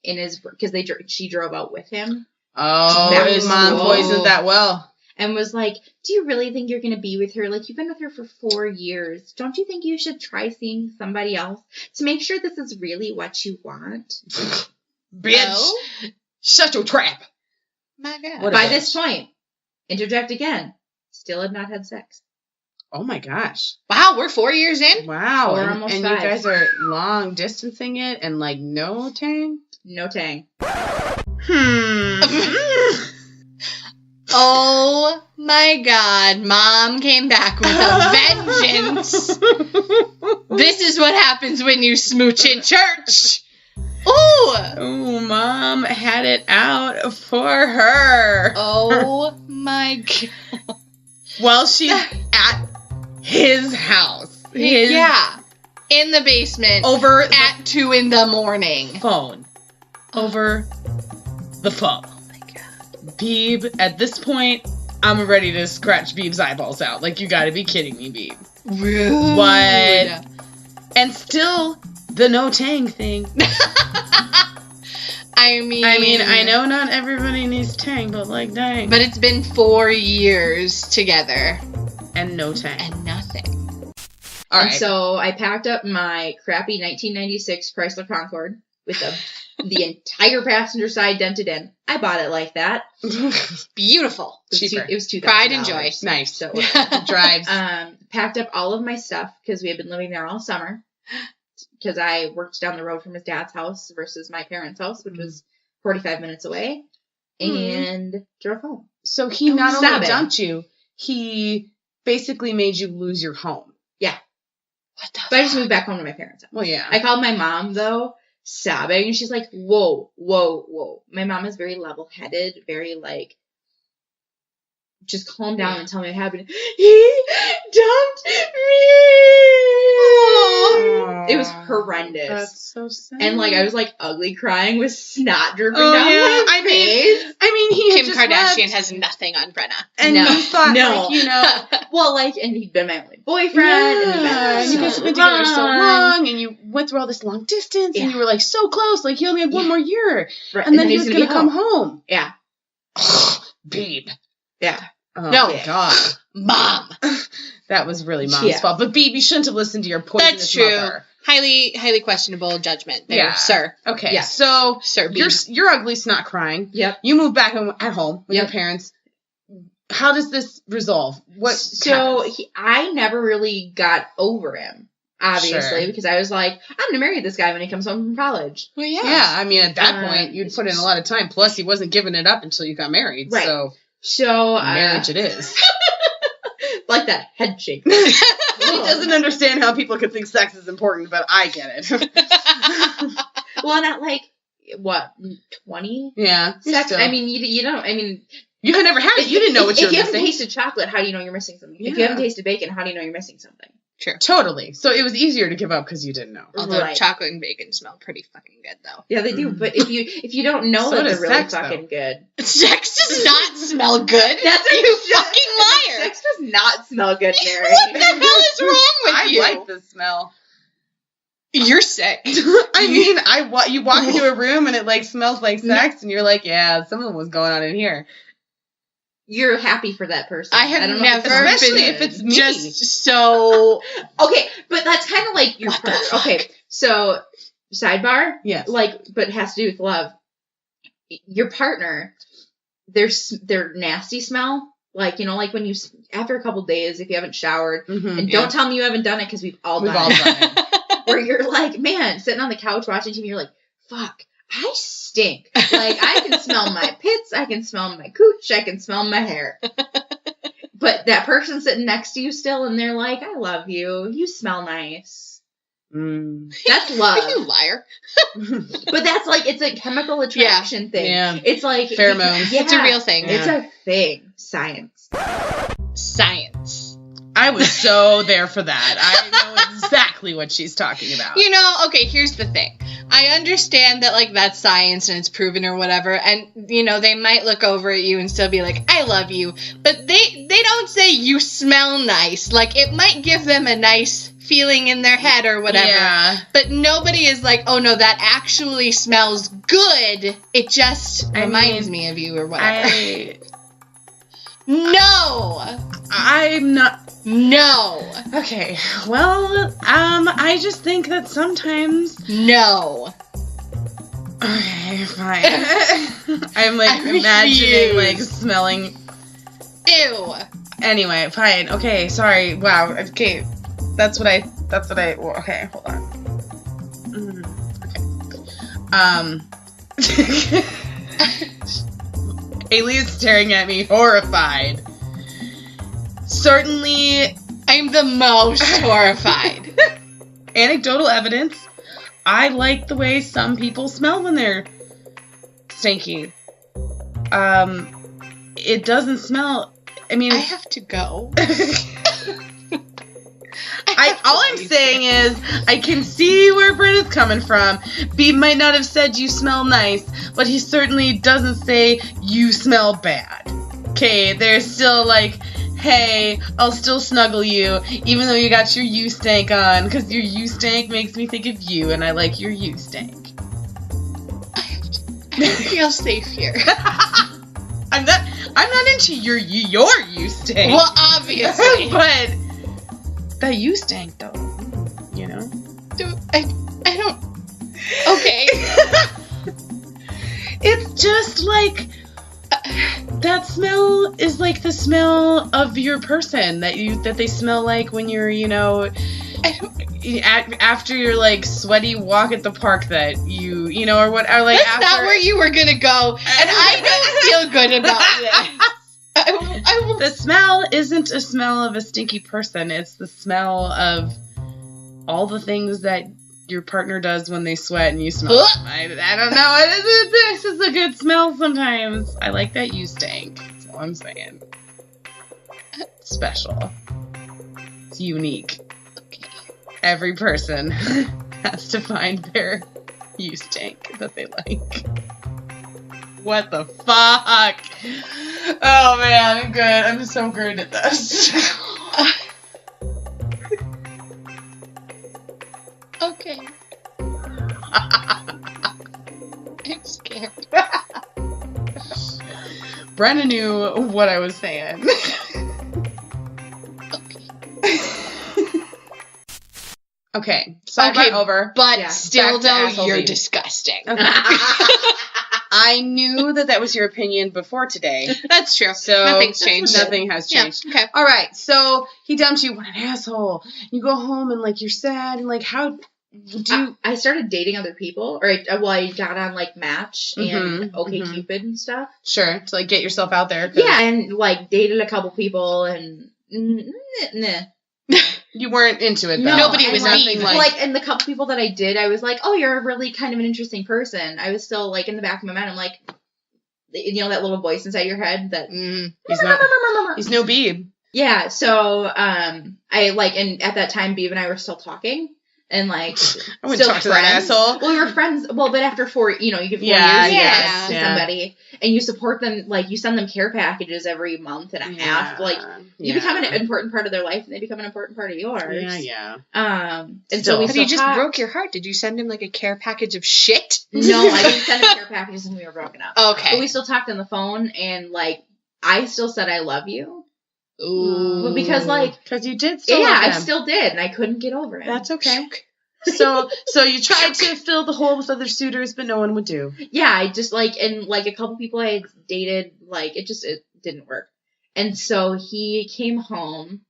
in his... Because she drove out with him. Oh, his mom poisoned that well. And was like, do you really think you're going to be with her? You've been with her for 4 years. Don't you think you should try seeing somebody else to make sure this is really what you want? Bitch. No? Shut your trap. My God. By this point, interject again. Still had not had sex. Oh my gosh. Wow, we're 4 years in? Wow. Or almost 5. You guys are long distancing it and no tang? No tang. Oh my God, Mom came back with a vengeance. This is what happens when you smooch in church. Oh, Mom had it out for her. Oh my God. Well, she's at his house. Yeah. In the basement. Over at 2 a.m. Phone. Over the phone. Oh my God. Beeb, at this point, I'm ready to scratch Beeb's eyeballs out. You gotta be kidding me, Beeb. Rude. What? And still, the no tang thing. I mean, I know not everybody needs tang, but dang. But it's been 4 years together. And no tank. And nothing. All And right. so I packed up my crappy 1996 Chrysler Concorde with the entire passenger side dented in. I bought it like that. Beautiful. Cheaper. It was $2,000. Pride and joy. Nice. So Drives. packed up all of my stuff because we had been living there all summer. Because I worked down the road from his dad's house versus my parents' house, which was 45 minutes away, and drove home. So he not only sobbing. dumped you, he basically made you lose your home. Yeah. What the But I just moved back home to my parents' house. Well, yeah. I called my mom, though, sobbing, and she's like, whoa, whoa, whoa. My mom is very level-headed, very, like, just calm down and tell me what happened. He dumped me! It was horrendous. That's so sad. And, like, I was, like, ugly crying with snot dripping Oh, down yeah. my face. I mean, he had Kim just Kardashian left, has nothing on Brenna. and No. you thought, No. like, you know, Well, like, and he'd been my only boyfriend. And we'd yeah, been you guys have been together so long, and you went through all this long distance, and Yeah. you were like so close, like you only had one Yeah. more year, Right, and then he was gonna gonna come home. Yeah. Babe. Yeah. Oh No. my God. Mom. That was really mom's Yeah. fault. But Babe, you shouldn't have listened to your poisonous That's true. mother. Highly questionable judgment there, Yeah. sir. Okay, Yeah. so Sir B. you're ugly, snot crying. Yep. You move back at home with your Yep. parents. How does this resolve? What? So happens? I never really got over him, obviously, Sure. because I was like, I'm going to marry this guy when he comes home from college. Well, Yeah, I mean, at that Uh, point, you'd put in a lot of time. Plus, he wasn't giving it up until you got married. Right. So, So, marriage it is. like that head shake. He doesn't understand how people could think sex is important, but I get it. Well, not like, what, 20? Yeah. Sex? still. I mean, you don't, I mean. You had never had it. You didn't know what you were If you haven't missing. tasted chocolate, how do you know you're missing something? If you Yeah. haven't tasted bacon, how do you know you're missing something? True. Totally. So it was easier to give up because you didn't know. Although Right. chocolate and bacon smell pretty fucking good, though. Yeah, they do. But if you don't know So that does they're really sex, fucking good. Sex does not smell good. That's you fucking liar. Sex does not smell good, Mary. What the hell is wrong with I you? like the smell. You're sick. I mean, you walk into a room and it like smells like sex, and you're like, yeah, something was going on in here. You're happy for that person. I have don't know never if it's Especially been if it's me. just so. okay, but that's kind of like your What the partner. fuck? Okay, so sidebar, Yes. like, but it has to do with love. Your partner, their nasty smell, like, you know, like when you after a couple days, if you haven't showered, Mhm. and don't tell me you haven't done it because we've all We've done all it. done it. Where you're like, man, sitting on the couch watching TV, you're like, fuck, I stink. Like, I can smell my pits, I can smell my cooch, I can smell my hair. But that person sitting next to you still, and they're like, I love you, you smell nice. Mm. That's love. You liar. But that's like, it's a chemical attraction thing. Yeah. It's like Pheromones. Yeah, It's a real thing. It's a thing. Science. Science. I was so there for that. I know exactly what she's talking about. You know, okay, here's the thing. I understand that, like, that's science and it's proven or whatever, and, you know, they might look over at you and still be like, I love you, but they don't say you smell nice. Like, it might give them a nice feeling in their head or whatever, Yeah. but nobody is like, oh, no, that actually smells good. It just reminds me of you or whatever. No! I'm not... No! Okay, well, I just think that sometimes... No. Okay, fine. I'm, like, I imagining, refuse. like, smelling... Ew. Anyway, fine. Okay, sorry. Wow. Okay. That's what I... well, okay, hold on. Okay. Hailey is staring at me horrified. Certainly... I'm the most horrified. Anecdotal evidence. I like the way some people smell when they're stinky. It doesn't smell... I mean... I have to go. All I'm saying is, I can see where Brenna's coming from. B might not have said you smell nice, but he certainly doesn't say you smell bad. Okay, there's still like, hey, I'll still snuggle you, even though you got your you stank on, because your you stank makes me think of you, and I like your you stank. I don't feel safe here. I'm I'm not into your you stank. Well, obviously. But that you stank, though. You know? I don't... Okay. It's just like... that smell is like the smell of your person that they smell like when you're, you know... after your like sweaty walk at the park that you know, or what, or like That's after... not where you were gonna go, and I don't feel good about this. I will... The smell isn't a smell of a stinky person. It's the smell of all the things that your partner does when they sweat and you smell them. I don't know. This is a good smell sometimes. I like that you stank. That's all I'm saying. It's special. It's unique. Every person has to find their you stank that they like. What the fuck? Oh man, I'm good. I'm so good at this. Okay. I'm scared. Brenna knew what I was saying. Okay, sidebar over. But Yeah, still, back to though, asshole you're baby. disgusting. Okay. I knew that was your opinion before today. That's true. So Nothing's changed. Nothing has changed. Yeah, okay. All right. So he dumped you. What an asshole. You go home and like you're sad and like how do you? I started dating other people, or I got on like Match and OkCupid and stuff. Sure, to like get yourself out there. Yeah, and like dated a couple people and You weren't into it though. No, Nobody and was like, being like, and the couple people that I did, I was like, oh, you're a really kind of an interesting person. I was still like in the back of my mind, I'm like, you know, that little voice inside your head that He's no Beeb. Yeah. So I like, and at that time, Beeb and I were still talking. And like, I wouldn't talk to that asshole. Well, we were friends. Well, but after 4, you know, you get 4 years to somebody, and you support them. Like, you send them care packages every month and a half. Like, you become an important part of their life, and they become an important part of yours. Yeah. And Still. so But he just broke your heart. Did you send him like a care package of shit? No, I didn't send him care packages when we were broken up. Okay. But we still talked on the phone, and like, I still said I love you. Ooh. But because like, because you did still love I him. still did, and I couldn't get over it. That's okay. So you tried to fill the hole with other suitors, but no one would do. Yeah, I just like, and like a couple people I had dated, like it didn't work. And so he came home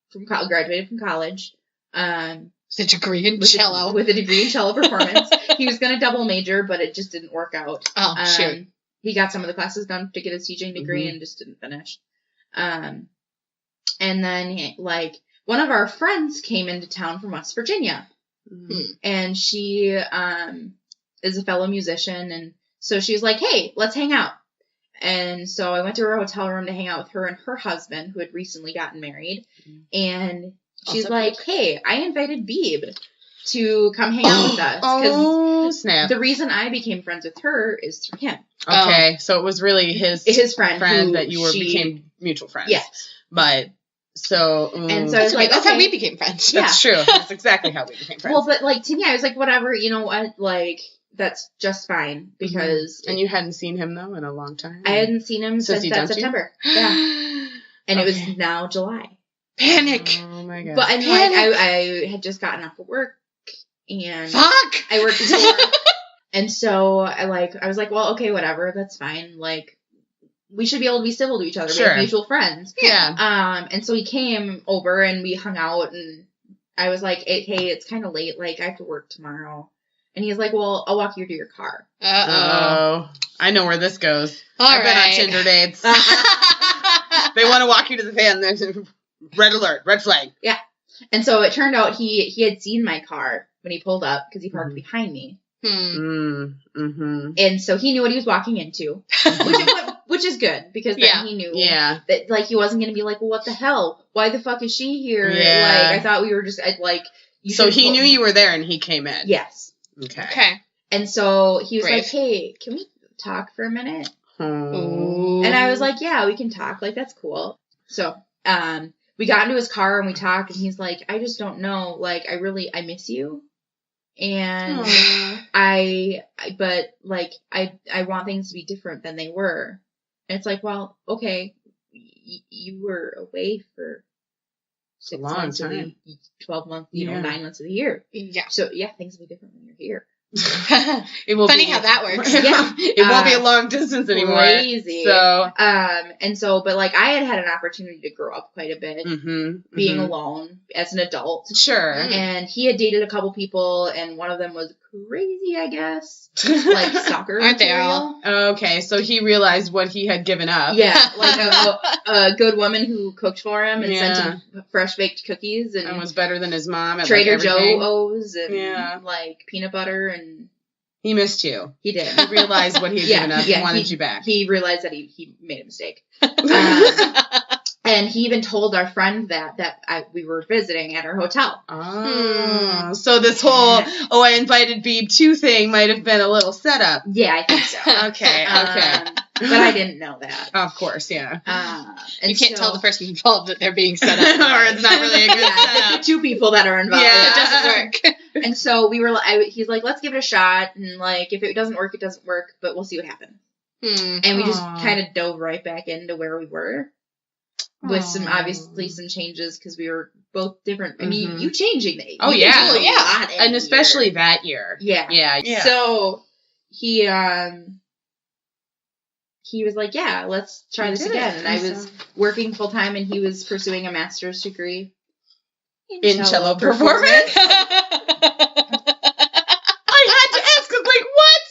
from graduated from college. With a degree in cello. With a degree in cello performance. He was going to double major, but it just didn't work out. Oh, shoot. He got some of the classes done to get his teaching degree and just didn't finish. And then like one of our friends came into town from West Virginia. And she is a fellow musician, and so she's like, hey, let's hang out. And so I went to her hotel room to hang out with her and her husband, who had recently gotten married. And she's Also like, hey, I invited Beeb to come hang out with us. Oh, snap. The reason I became friends with her is through him. Okay, so it was really his friend that you became mutual friends. Yes. But... So, and so I was like, that's how we became friends. That's true. That's exactly how we became friends. Well, but like to me, I was like, whatever, you know what, like that's just fine because. And you hadn't seen him though in a long time. I hadn't seen him since that September. Yeah, and it was now July. Panic. Oh my god. But and like I had just gotten off of work and I worked before, and so I was like, well, okay, whatever, that's fine, like. We should be able to be civil to each other. Sure. We have mutual friends. Yeah. And so he came over and we hung out and I was like, hey, it's kind of late. Like, I have to work tomorrow. And he's like, well, I'll walk you to your car. Uh-oh. I know where this goes. I've been on Tinder dates. They want to walk you to the van. Red alert. Red flag. Yeah. And so it turned out he had seen my car when he pulled up because he parked behind me. And so he knew what he was walking into, which is good because then he knew that like he wasn't going to be like, well, what the hell? Why the fuck is she here? Yeah. Like I thought we were just like. So he knew you were there and he came in. Yes. Okay. And so he was like, hey, can we talk for a minute? Oh. And I was like, yeah, we can talk. Like that's cool. So we got into his car and we talked and he's like, I just don't know. Like I miss you. And I want things to be different than they were. And it's like, well, okay, you were away for 6 long months time. of the 12 months, you know, Yeah. 9 months of the year. Yeah. So yeah, things will be different when you're here. It will Funny be, how that works. Yeah. It won't be a long distance anymore. Crazy. So. And so, but like I had an opportunity to grow up quite a bit, being Mhm. alone as an adult. Sure. And he had dated a couple people, and one of them was crazy, I guess, like soccer Aren't they material. all? Okay, so he realized what he had given up. Yeah, like a good woman who cooked for him and Yeah. sent him fresh baked cookies and And was better than his mom at Trader like everything. Joe's and Yeah. like peanut butter, and He missed you. he did. He realized what he had given up and wanted you back. He realized that he made a mistake. And he even told our friend that we were visiting at our hotel. Oh, so this whole, I invited Beeb to thing might have been a little setup. Yeah, I think so. Okay. But I didn't know that. Of course, yeah. And You can't so- tell the person involved that they're being set up. Or it's not really a good Yeah, setup. the two people that are involved. Yeah. It doesn't work. And so we were he's like, let's give it a shot. And like, if it doesn't work, it doesn't work, but we'll see what happens. And we just kind of dove right back into where we were. With some changes because we were both different. I mean, you changing the Oh, you yeah. can do a Yeah. lot in And a especially year. that year. Yeah. Yeah. So he was like, yeah, let's try this again. And I was working full time, and he was pursuing a master's degree in cello performance. I had to ask, because like, what?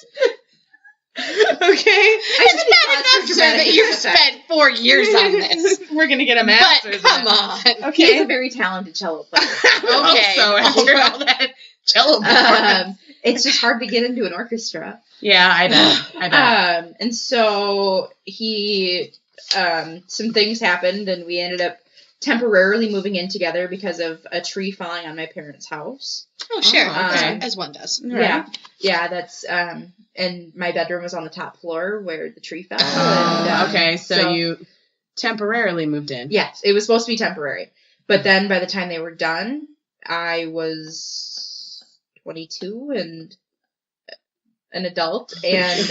Okay. It's not enough, sir, that you spent 4 years on this. We're going to get a master's. But come on. He's Okay. a very talented cello player. Okay. So after all that cello performance. It's just hard to get into an orchestra. Yeah, I bet. And so he, some things happened, and we ended up temporarily moving in together because of a tree falling on my parents' house. Oh, sure. okay. As one does. Yeah. Yeah, that's, and my bedroom was on the top floor where the tree fell. Oh, and, okay. So you temporarily moved in. Yes, it was supposed to be temporary. But then by the time they were done, I was 22 and an adult, and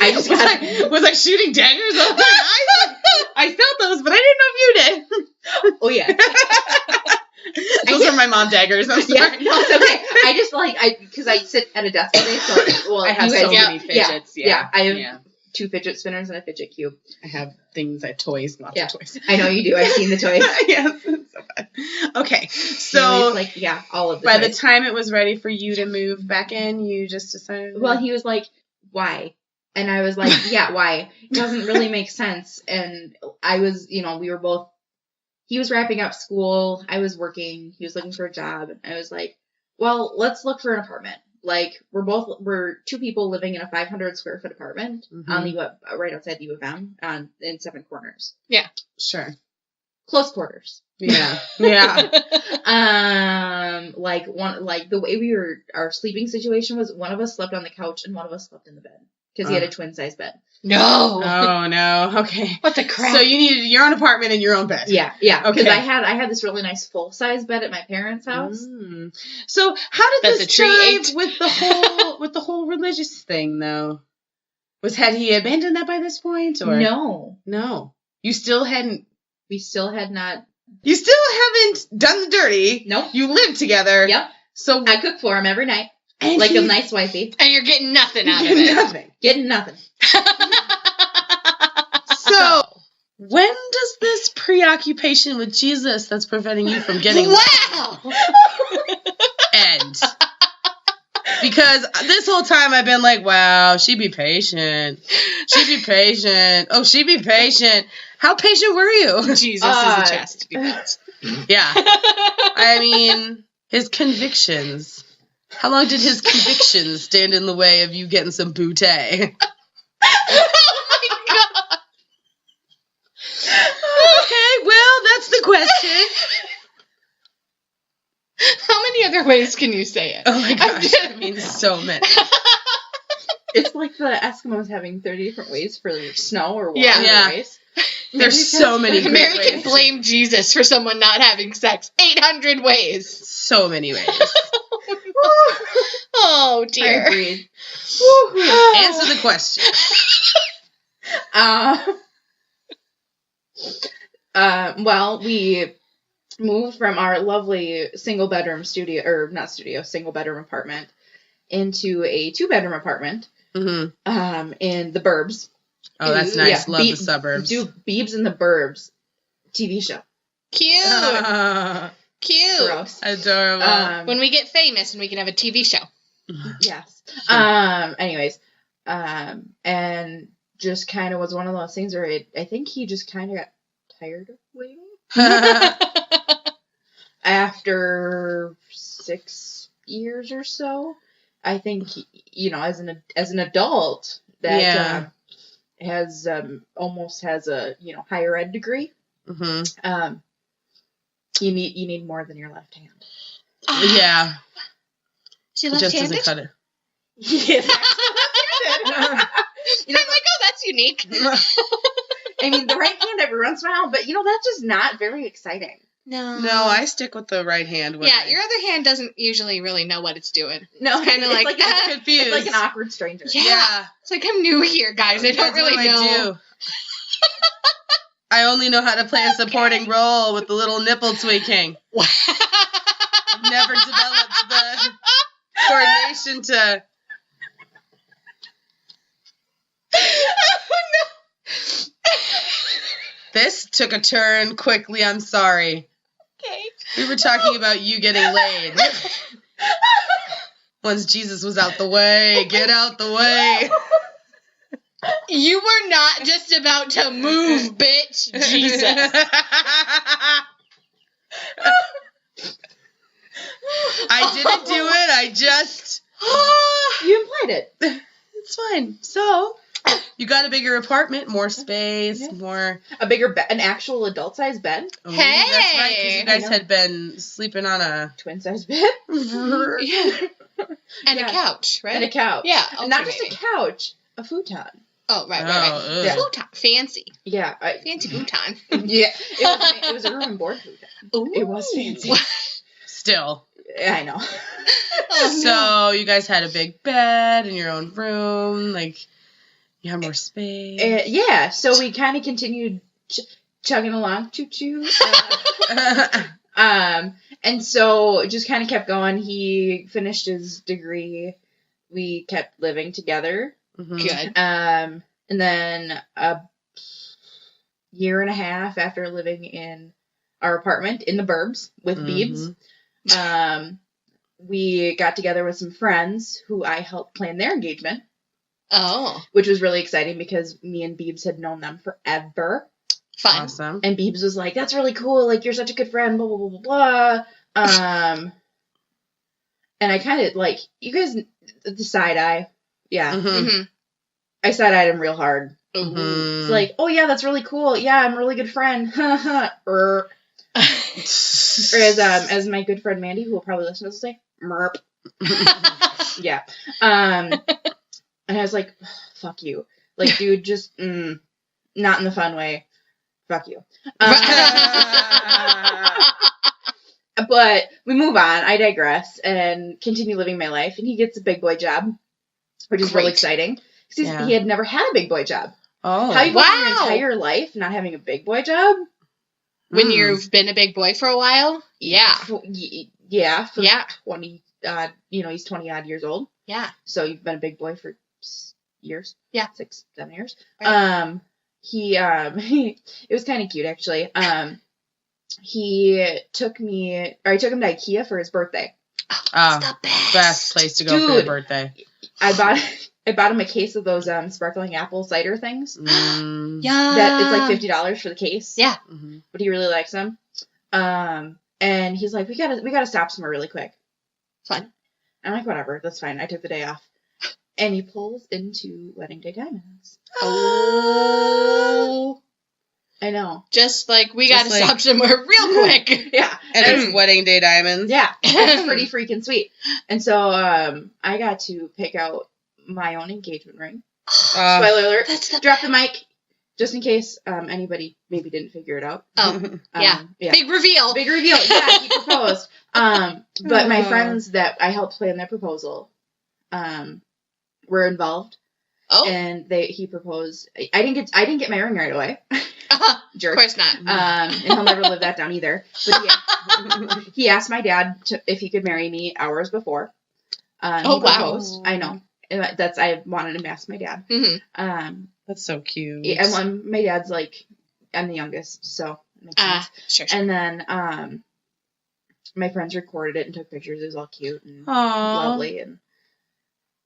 I just was I shooting daggers off my eyes? I felt those, but I didn't know if you did. Oh yeah. Those are my mom daggers. I'm sorry. Yeah, no, it's okay. I just because I sit at a desk all day, so I have so many fidgets. Yeah, I have 2 fidget spinners and a fidget cube. I have things, toys, lots of toys. I know you do. I've seen the toys. Yes, it's so fun. Okay, so all of the by toys. the time it was ready for you to move back in, you just decided. Well, he was like, "Why?" And I was like, "Yeah, why? It doesn't really make sense." And I was, we were both. He was wrapping up school. I was working. He was looking for a job. And I was like, "Well, let's look for an apartment." Like we're 2 people living in a 500 square foot apartment on the right outside the U of M in 7 Corners. Yeah, sure. Close quarters. Yeah. The way our sleeping situation was, one of us slept on the couch and one of us slept in the bed because he had a twin size bed. No. Oh no. Okay. What the crap? So you needed your own apartment and your own bed. Yeah. Because Okay. I had this really nice full size bed at my parents' house. So how did That's this a tree jive ate. with the whole religious thing though? Had he abandoned that by this point, or No. You still hadn't. We still had not. You still haven't done the dirty. Nope. You live together. Yep. So I cook for him every night, and like a nice wifey. And you're getting nothing out of it. Nothing. Getting nothing. So when does this preoccupation with Jesus that's preventing you from getting Wow. end? Because this whole time I've been like, wow, she'd be patient. She'd be patient. Oh, she'd be patient. How patient were you? Jesus is a chest to be built. Yeah. I mean, his convictions. How long did his convictions stand in the way of you getting some bootay? Okay, well, that's the question. How many other ways can you say it? Oh my gosh, I mean, so many. It's like the Eskimos having 30 different ways for snow or water Yeah. or ice. There's so many great Mary ways. can blame Jesus for someone not having sex 800 ways. So many ways. Oh, I dear. agreed. Answer the question. Well, we moved from our lovely single bedroom single bedroom apartment into a 2-bedroom apartment. Mm-hmm. In the burbs. Oh, that's nice. Love the suburbs. Do Beebs in the Burbs TV show. Cute. Cute. Gross. Adorable. When we get famous and we can have a TV show. Yes. Anyways. And just kind of was one of those things where I think he just kind of got tired of waiting. After 6 years or so, I think, as an adult that has almost has a higher ed degree, Mm-hmm. You need more than your left hand. Yeah. She left-handed? Just doesn't cut it. Yes. I'm like, oh, that's unique. I mean, the right hand every once in a while, but that's just not very exciting. No. No, I stick with the right hand. Yeah, your other hand doesn't usually really know what it's doing. No, it's kind of like it's confused. It's like an awkward stranger. Yeah. It's like, I'm new here, guys. I don't really know. I only know how to play a supporting role with the little nipple tweaking. I've never developed the coordination to... Oh, no. This took a turn quickly, I'm sorry. Okay. We were talking about you getting laid. Once Jesus was out the way, get out the way. You were not just about to move, bitch. Jesus. I didn't do it, I just... You implied it. It's fine. So, you got a bigger apartment, more space, more... A bigger bed, an actual adult-sized bed. Oh, that's right, because you guys had been sleeping on a... Twin-sized bed. Yeah. And a couch, right? And a couch. Yeah. Not just a couch, a futon. Oh, right. Yeah. Futon. Fancy. Yeah. Fancy futon. Yeah. It was a room and board futon. Ooh. It was fancy. Still. I know. So, you guys had a big bed in your own room, like, you have more space. Yeah, so we kind of continued chugging along, choo-choo. And so just kind of kept going. He finished his degree. We kept living together. Mm-hmm. Good. And then a year and a half after living in our apartment in the burbs with Beebs, we got together with some friends who I helped plan their engagement. Oh. Which was really exciting because me and Beebs had known them forever. Fun. Awesome. And Beebs was like, that's really cool. Like, you're such a good friend, blah, blah, blah, blah, blah. And I kind of, like, you guys, the side eye. Yeah. Mm-hmm. I side-eyed him real hard. Mm-hmm. It's like, oh, yeah, that's really cool. Yeah, I'm a really good friend. Or as my good friend Mandy, who will probably listen to this, will say, merp. Yeah. And I was like, fuck you. Like, dude, just, not in the fun way. Fuck you. But we move on. I digress and continue living my life. And he gets a big boy job, which is really exciting. Because he had never had a big boy job. Oh, how you go through your entire life not having a big boy job? When you've been a big boy for a while? Yeah. Yeah. For yeah. 20, he's 20 odd years old. Yeah. So you've been a big boy for years. Yeah. 6, 7 years. Right. It was kind of cute actually. I took him to IKEA for his birthday. Oh, it's the best place to go for your birthday. I bought him a case of those sparkling apple cider things. Yeah. That it's like $50 for the case. Yeah. Mm-hmm. But he really likes them. And he's like, we gotta stop somewhere really quick. Fun. I'm like, whatever, that's fine. I took the day off. And he pulls into Wedding Day Diamonds. Oh. I know. Just like, we gotta stop somewhere real quick. Yeah. And it's Wedding Day Diamonds. Yeah. It's pretty freaking sweet. And so, I got to pick out my own engagement ring. Spoiler alert. Drop the mic. Just in case anybody maybe didn't figure it out. Oh, yeah. Big reveal. Yeah, he proposed. But my friends that I helped plan their proposal were involved. Oh. And he proposed. I didn't get my ring right away. Jerk. Of course not. And he'll never live that down either. But yeah, he asked my dad if he could marry me hours before. He proposed. Wow. I know. I wanted him to ask my dad. Mm-hmm. That's so cute. Yeah, and when my dad's like, I'm the youngest, so it makes sense. Sure. And then my friends recorded it and took pictures. It was all cute and lovely. and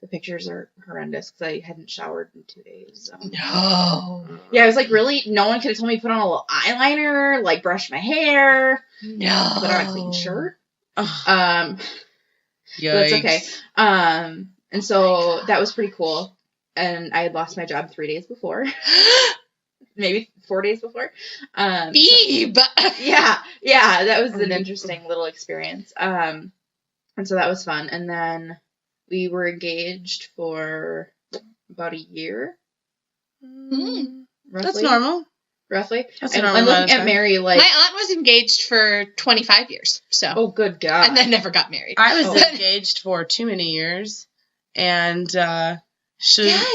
the pictures are horrendous because I hadn't showered in 2 days. So. No. Yeah, I was like, really? No one could have told me to put on a little eyeliner, like brush my hair, no, put on a clean shirt. Yikes. That's okay. And so that was pretty cool. And I had lost my job 3 days before. Maybe 4 days before. Beeb. Yeah, that was an interesting little experience. And so that was fun. And then we were engaged for about a year. Mm. Roughly. That's normal. Roughly. That's and normal. I'm looking at Mary like... My aunt was engaged for 25 years, so... Oh, good God. And then never got married. I was engaged for too many years, and yeah,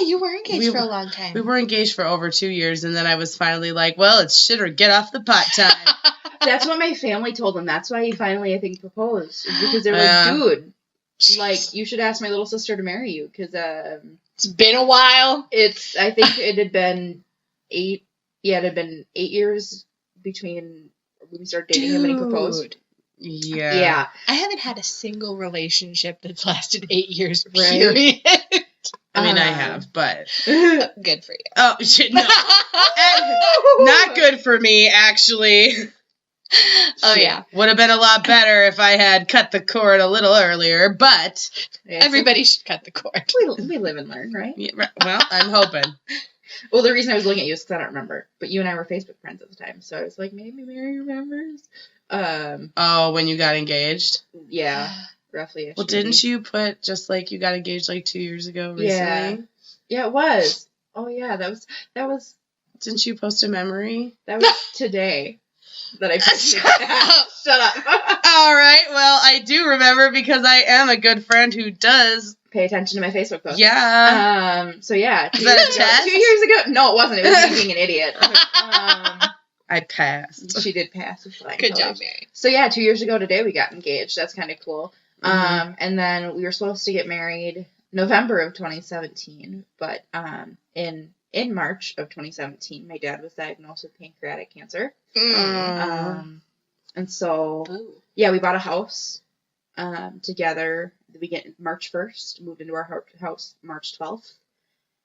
you were engaged for a long time. We were engaged for over 2 years, and then I was finally like, well, it's shit or get off the pot time. That's what my family told him. That's why he finally, I think, proposed. Because they were like, dude, like, you should ask my little sister to marry you. Because it's been a while. I think it had been 8 years between when we started dating him and he proposed. Yeah. I haven't had a single relationship that's lasted 8 years, Right. period. I mean, I have, but... Good for you. Oh, shit, no. Not good for me, actually. Oh, yeah. Would have been a lot better if I had cut the cord a little earlier, but... Everybody should cut the cord. We live and learn, right? Yeah, well, I'm hoping. Well, the reason I was looking at you is because I don't remember. But you and I were Facebook friends at the time, so I was like, maybe Mary remembers. Oh, when you got engaged? Yeah, roughly. Well, didn't you put just like you got engaged like 2 years ago recently? Yeah, it was. Oh yeah, that was. Didn't you post a memory? That was today that I posted. Shut up. All right. Well, I do remember because I am a good friend who does pay attention to my Facebook posts. Yeah. So yeah. Is that a test? 2 years ago. No, it wasn't. It was me being an idiot. I passed. She did pass. Good job, Mary. So yeah, 2 years ago today we got engaged. That's kind of cool. And then we were supposed to get married November of 2017, but in March of 2017, my dad was diagnosed with pancreatic cancer. And so yeah, we bought a house together. We get March 1st, moved into our house March 12th.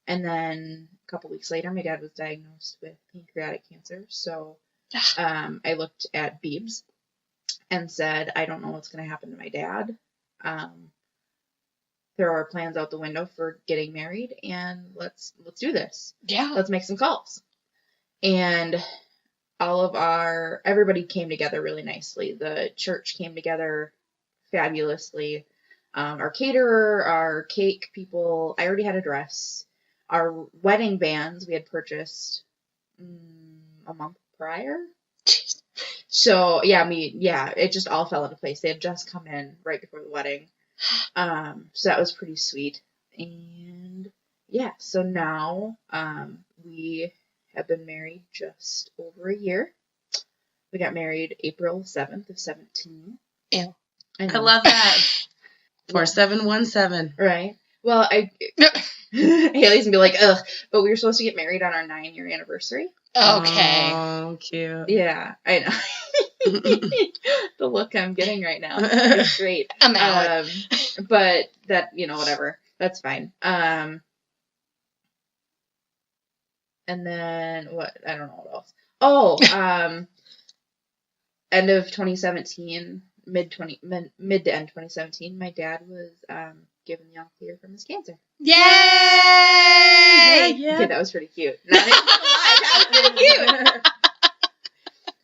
And then a couple weeks later, my dad was diagnosed with pancreatic cancer. So I looked at Beebs and said, I don't know what's going to happen to my dad. Throw our plans out the window for getting married, and let's do this. Yeah. Let's make some calls. And everybody came together really nicely. The church came together fabulously. Our caterer, our cake people, I already had a dress. Our wedding bands we had purchased a month prior. Jeez. So it just all fell into place. They had just come in right before the wedding. So that was pretty sweet. And yeah, so now we have been married just over a year. We got married April 7th of 17. Ew. I love that. 4717. Right. Well, Hailey's gonna be like, ugh, but we were supposed to get married on our 9-year anniversary. Okay. Oh, cute. Yeah, I know. The look I'm getting right now is great. I'm out. But that, whatever. That's fine. And then what? I don't know what else. Oh, end of 2017, mid to end 2017, my dad was given the all clear from his cancer. Yay! Yeah, that was pretty cute. Not even lie, that was pretty cute.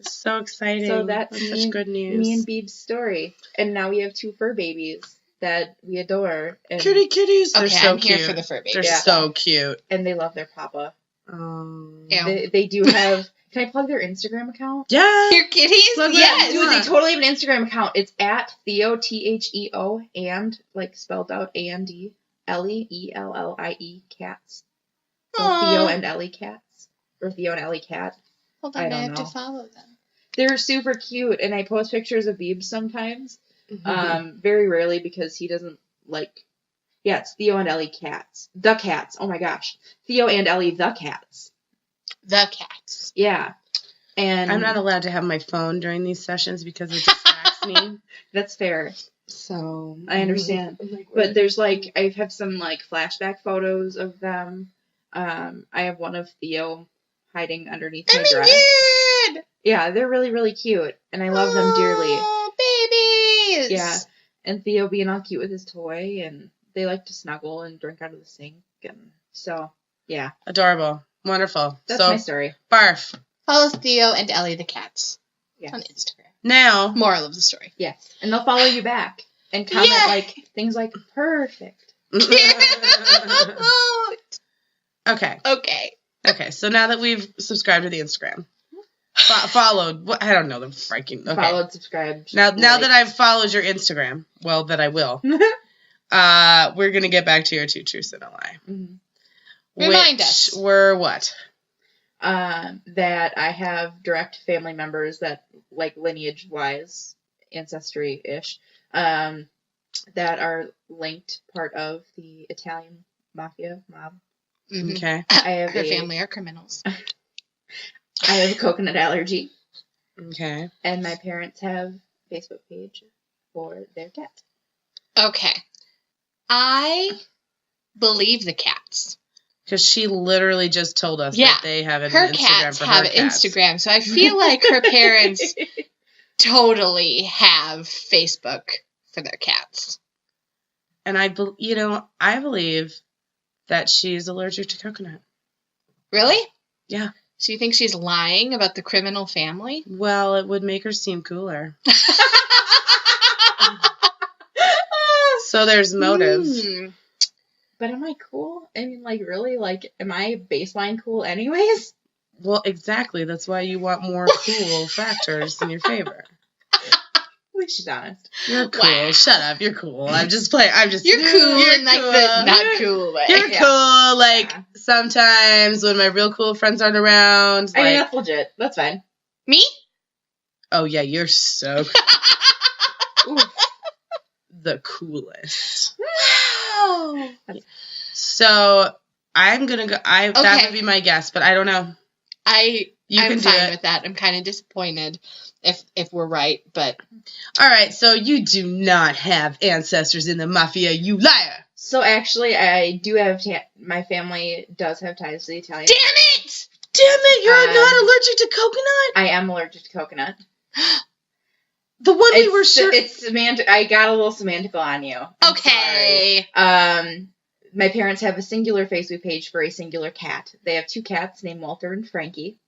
So exciting. So that's such good news. Me and Beeb's story. And now we have 2 fur babies that we adore. And, Kitty kitties. They're so I'm cute. here for the fur babies. They're so cute. and they love their papa. Oh. They do have... Can I plug their Instagram account? Yeah. Your kitties? Yes. Dude, they totally have an Instagram account. It's at Theo, Theo, and, like, spelled out, A-N-D, Leellie, cats. So Theo and Ellie cats. Or Theo and Ellie cat. Well, then I have know. to follow them. They're super cute, and I post pictures of Beebs sometimes. Very rarely because he doesn't like... Yeah, it's Theo and Ellie cats. The cats. Oh my gosh. Theo and Ellie the cats. The cats. Yeah. And I'm not allowed to have my phone during these sessions because it distracts me. That's fair. So I understand. But there's like, I have some like flashback photos of them. I have one of Theo hiding underneath my dress. Good! Yeah, they're really, really cute. And I love them dearly. Oh, babies! Yeah. And Theo being all cute with his toy, and they like to snuggle and drink out of the sink. And so, yeah. Adorable. Wonderful. That's so, my story. Barf. Follow Theo and Ellie the cats on Instagram. Now. Moral of the story. Yes. And they'll follow you back and comment like things like, perfect. Okay. Okay. So now that we've subscribed to the Instagram. Followed. I don't know the freaking. Okay. Followed, subscribed. Now that I've followed your Instagram, well, that I will. We're gonna get back to your 2 truths and a lie. Mm-hmm. Remind us. Were what? That I have direct family members that, like, lineage-wise, ancestry-ish, that are linked part of the Italian mob. Mm-hmm. Okay. I have Her family are criminals. I have a coconut allergy. Okay. And my parents have a Facebook page for their cat. Okay. I believe the cats. Because she literally just told us that they have an her Instagram cats for have her cats. Instagram, so I feel like her parents totally have Facebook for their cats. And I believe that she's allergic to coconut. Really? Yeah. So you think she's lying about the criminal family? Well, it would make her seem cooler. So there's motive. But am I cool? I mean, like, really? Like, am I baseline cool anyways? Well, exactly. That's why you want more cool factors in your favor. At least she's honest. You're cool. Wow. Shut up. You're cool. I'm just playing. You're cool. You're like cool. The not cool way. You're cool. Like, sometimes when my real cool friends aren't around. I mean, that's legit. That's fine. Me? Oh, yeah. You're so cool. The coolest. Wow. So I'm gonna go. That would be my guess, but I don't know. I'm fine with that. I'm kind of disappointed if we're right, but all right. So you do not have ancestors in the mafia, you liar. So actually, I do have my family does have ties to the Italian. Damn it! You're not allergic to coconut. I am allergic to coconut. The one we were sure. It's semantic. I got a little semantical on you. Okay. My parents have a singular Facebook page for a singular cat. They have 2 cats named Walter and Frankie.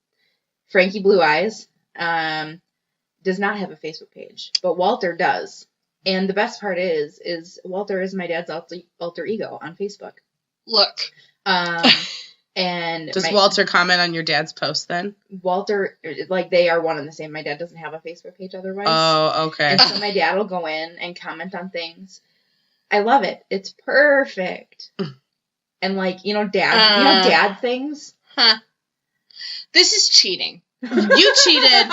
Frankie Blue Eyes does not have a Facebook page, but Walter does. And the best part is Walter is my dad's alter ego on Facebook. Look. And does Walter comment on your dad's post then? Walter, like, they are one and the same. My dad doesn't have a Facebook page otherwise. Oh, okay. And so my dad will go in and comment on things. I love it. It's perfect. And, like, dad things. Huh. This is cheating. You cheated.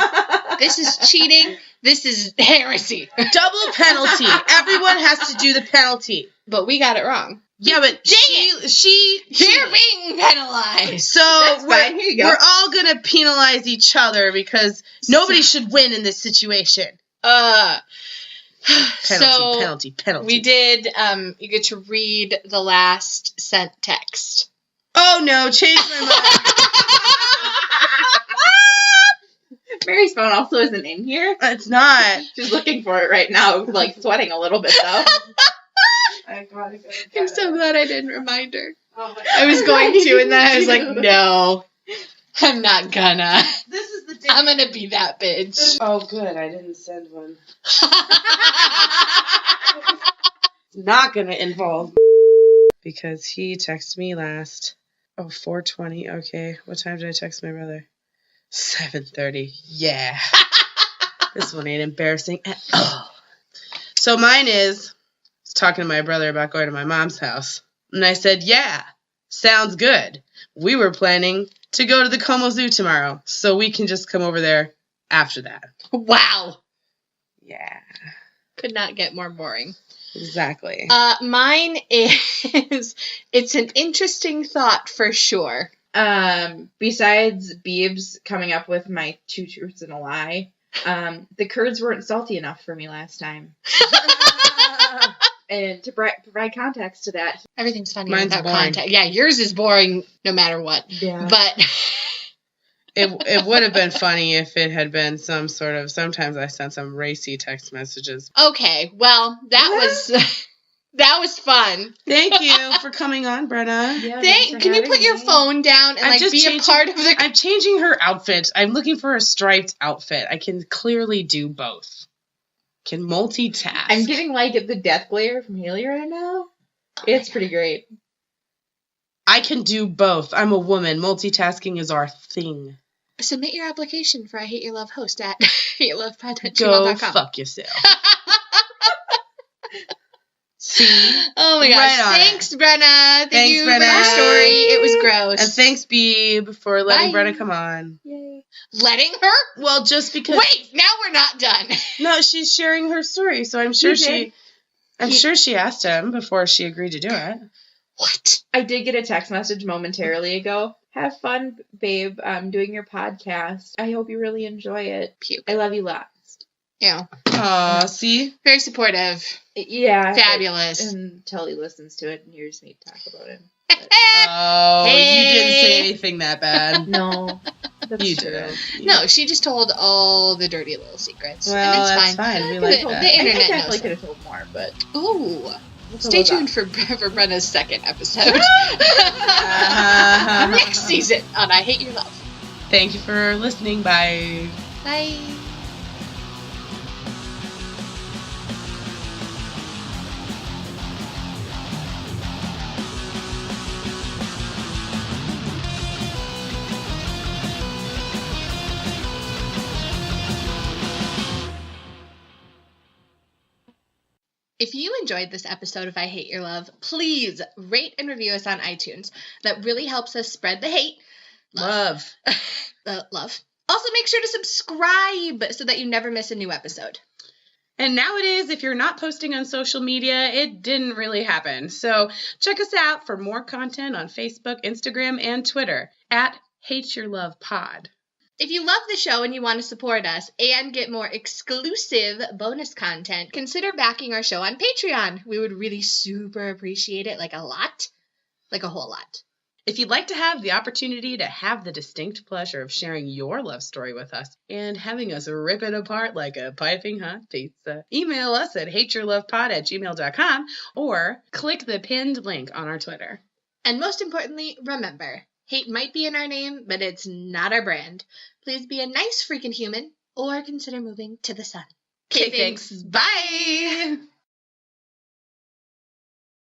This is cheating. This is heresy. Double penalty. Everyone has to do the penalty. But we got it wrong. Yeah, but you're being penalized. So we're all gonna penalize each other because nobody should win in this situation. Penalty. We did. You get to read the last sent text. Oh no! Change my mind. Mary's phone also isn't in here. It's not. She's looking for it right now, like sweating a little bit though. I'm so glad I didn't remind her. Oh I was going to, and then I was like, no, I'm not gonna. This is the day. I'm gonna be that bitch. Oh, good. I didn't send one. Not gonna involve because he texted me last. Oh, 4:20. Okay. What time did I text my brother? 7:30. Yeah. This one ain't embarrassing at all. So mine is talking to my brother about going to my mom's house. And I said, yeah, sounds good. we were planning to go to the Como Zoo tomorrow, so we can just come over there after that. Wow. Yeah. Could not get more boring. Exactly. Mine is, it's an interesting thought for sure. Besides Beebs coming up with my 2 truths and a lie, the curds weren't salty enough for me last time. And to provide context to that, everything's funny Mine's without boring. context. Yeah, yours is boring no matter what. Yeah. But it would have been funny if it had been some sort of, sometimes I sent some racy text messages. okay, well, that was fun. Thank you for coming on, Brenna. Yeah, Can you put your phone down and be a part of the... I'm changing her outfit. I'm looking for a striped outfit. I can clearly do both. Can multitask. I'm getting the death glare from Hailey right now. It's pretty great. I can do both. I'm a woman. Multitasking is our thing. Submit your application for I Hate Your Love host at hateyourlovepod@gmail.com. Go fuck yourself. See? Oh my gosh. Right Thanks, Brenna. Thank you Brenna. for your story. It was gross. And thanks, Beeb, for letting Bye. Brenna come on. Yay. Letting her? Well, just because... Wait, now we're not done. No, she's sharing her story, so I'm sure sure she asked him before she agreed to do it. What? I did get a text message momentarily ago. Have fun, babe, doing your podcast. I hope you really enjoy it. Puke. I love you lots. Yeah. Aw, see? Very supportive. Yeah. Fabulous. Until he listens to it and hears me talk about him. Oh, Hey. You didn't say anything that bad. No. That's You true. didn't. No, she just told all the dirty little secrets. Well, and it's that's fine. We The- like the that. internet I definitely knows. could have told more, but... Ooh. Let's Stay hold on. tuned for Brenna's second episode. Next season on I Hate Your Love. Thank you for listening. Bye. Bye. If you enjoyed this episode of I Hate Your Love, please rate and review us on iTunes. That really helps us spread the hate. Love. Love. Also, make sure to subscribe so that you never miss a new episode. And nowadays, if you're not posting on social media, it didn't really happen. So check us out for more content on Facebook, Instagram, and Twitter at Hate Your Love Pod. If you love the show and you want to support us and get more exclusive bonus content, consider backing our show on Patreon. We would really super appreciate it, like a lot, like a whole lot. If you'd like to have the opportunity to have the distinct pleasure of sharing your love story with us and having us rip it apart like a piping hot pizza, email us at hateyourlovepod@gmail.com or click the pinned link on our Twitter. And most importantly, remember, hate might be in our name, but it's not our brand. Please be a nice freaking human or consider moving to the sun. Okay, thanks. Bye!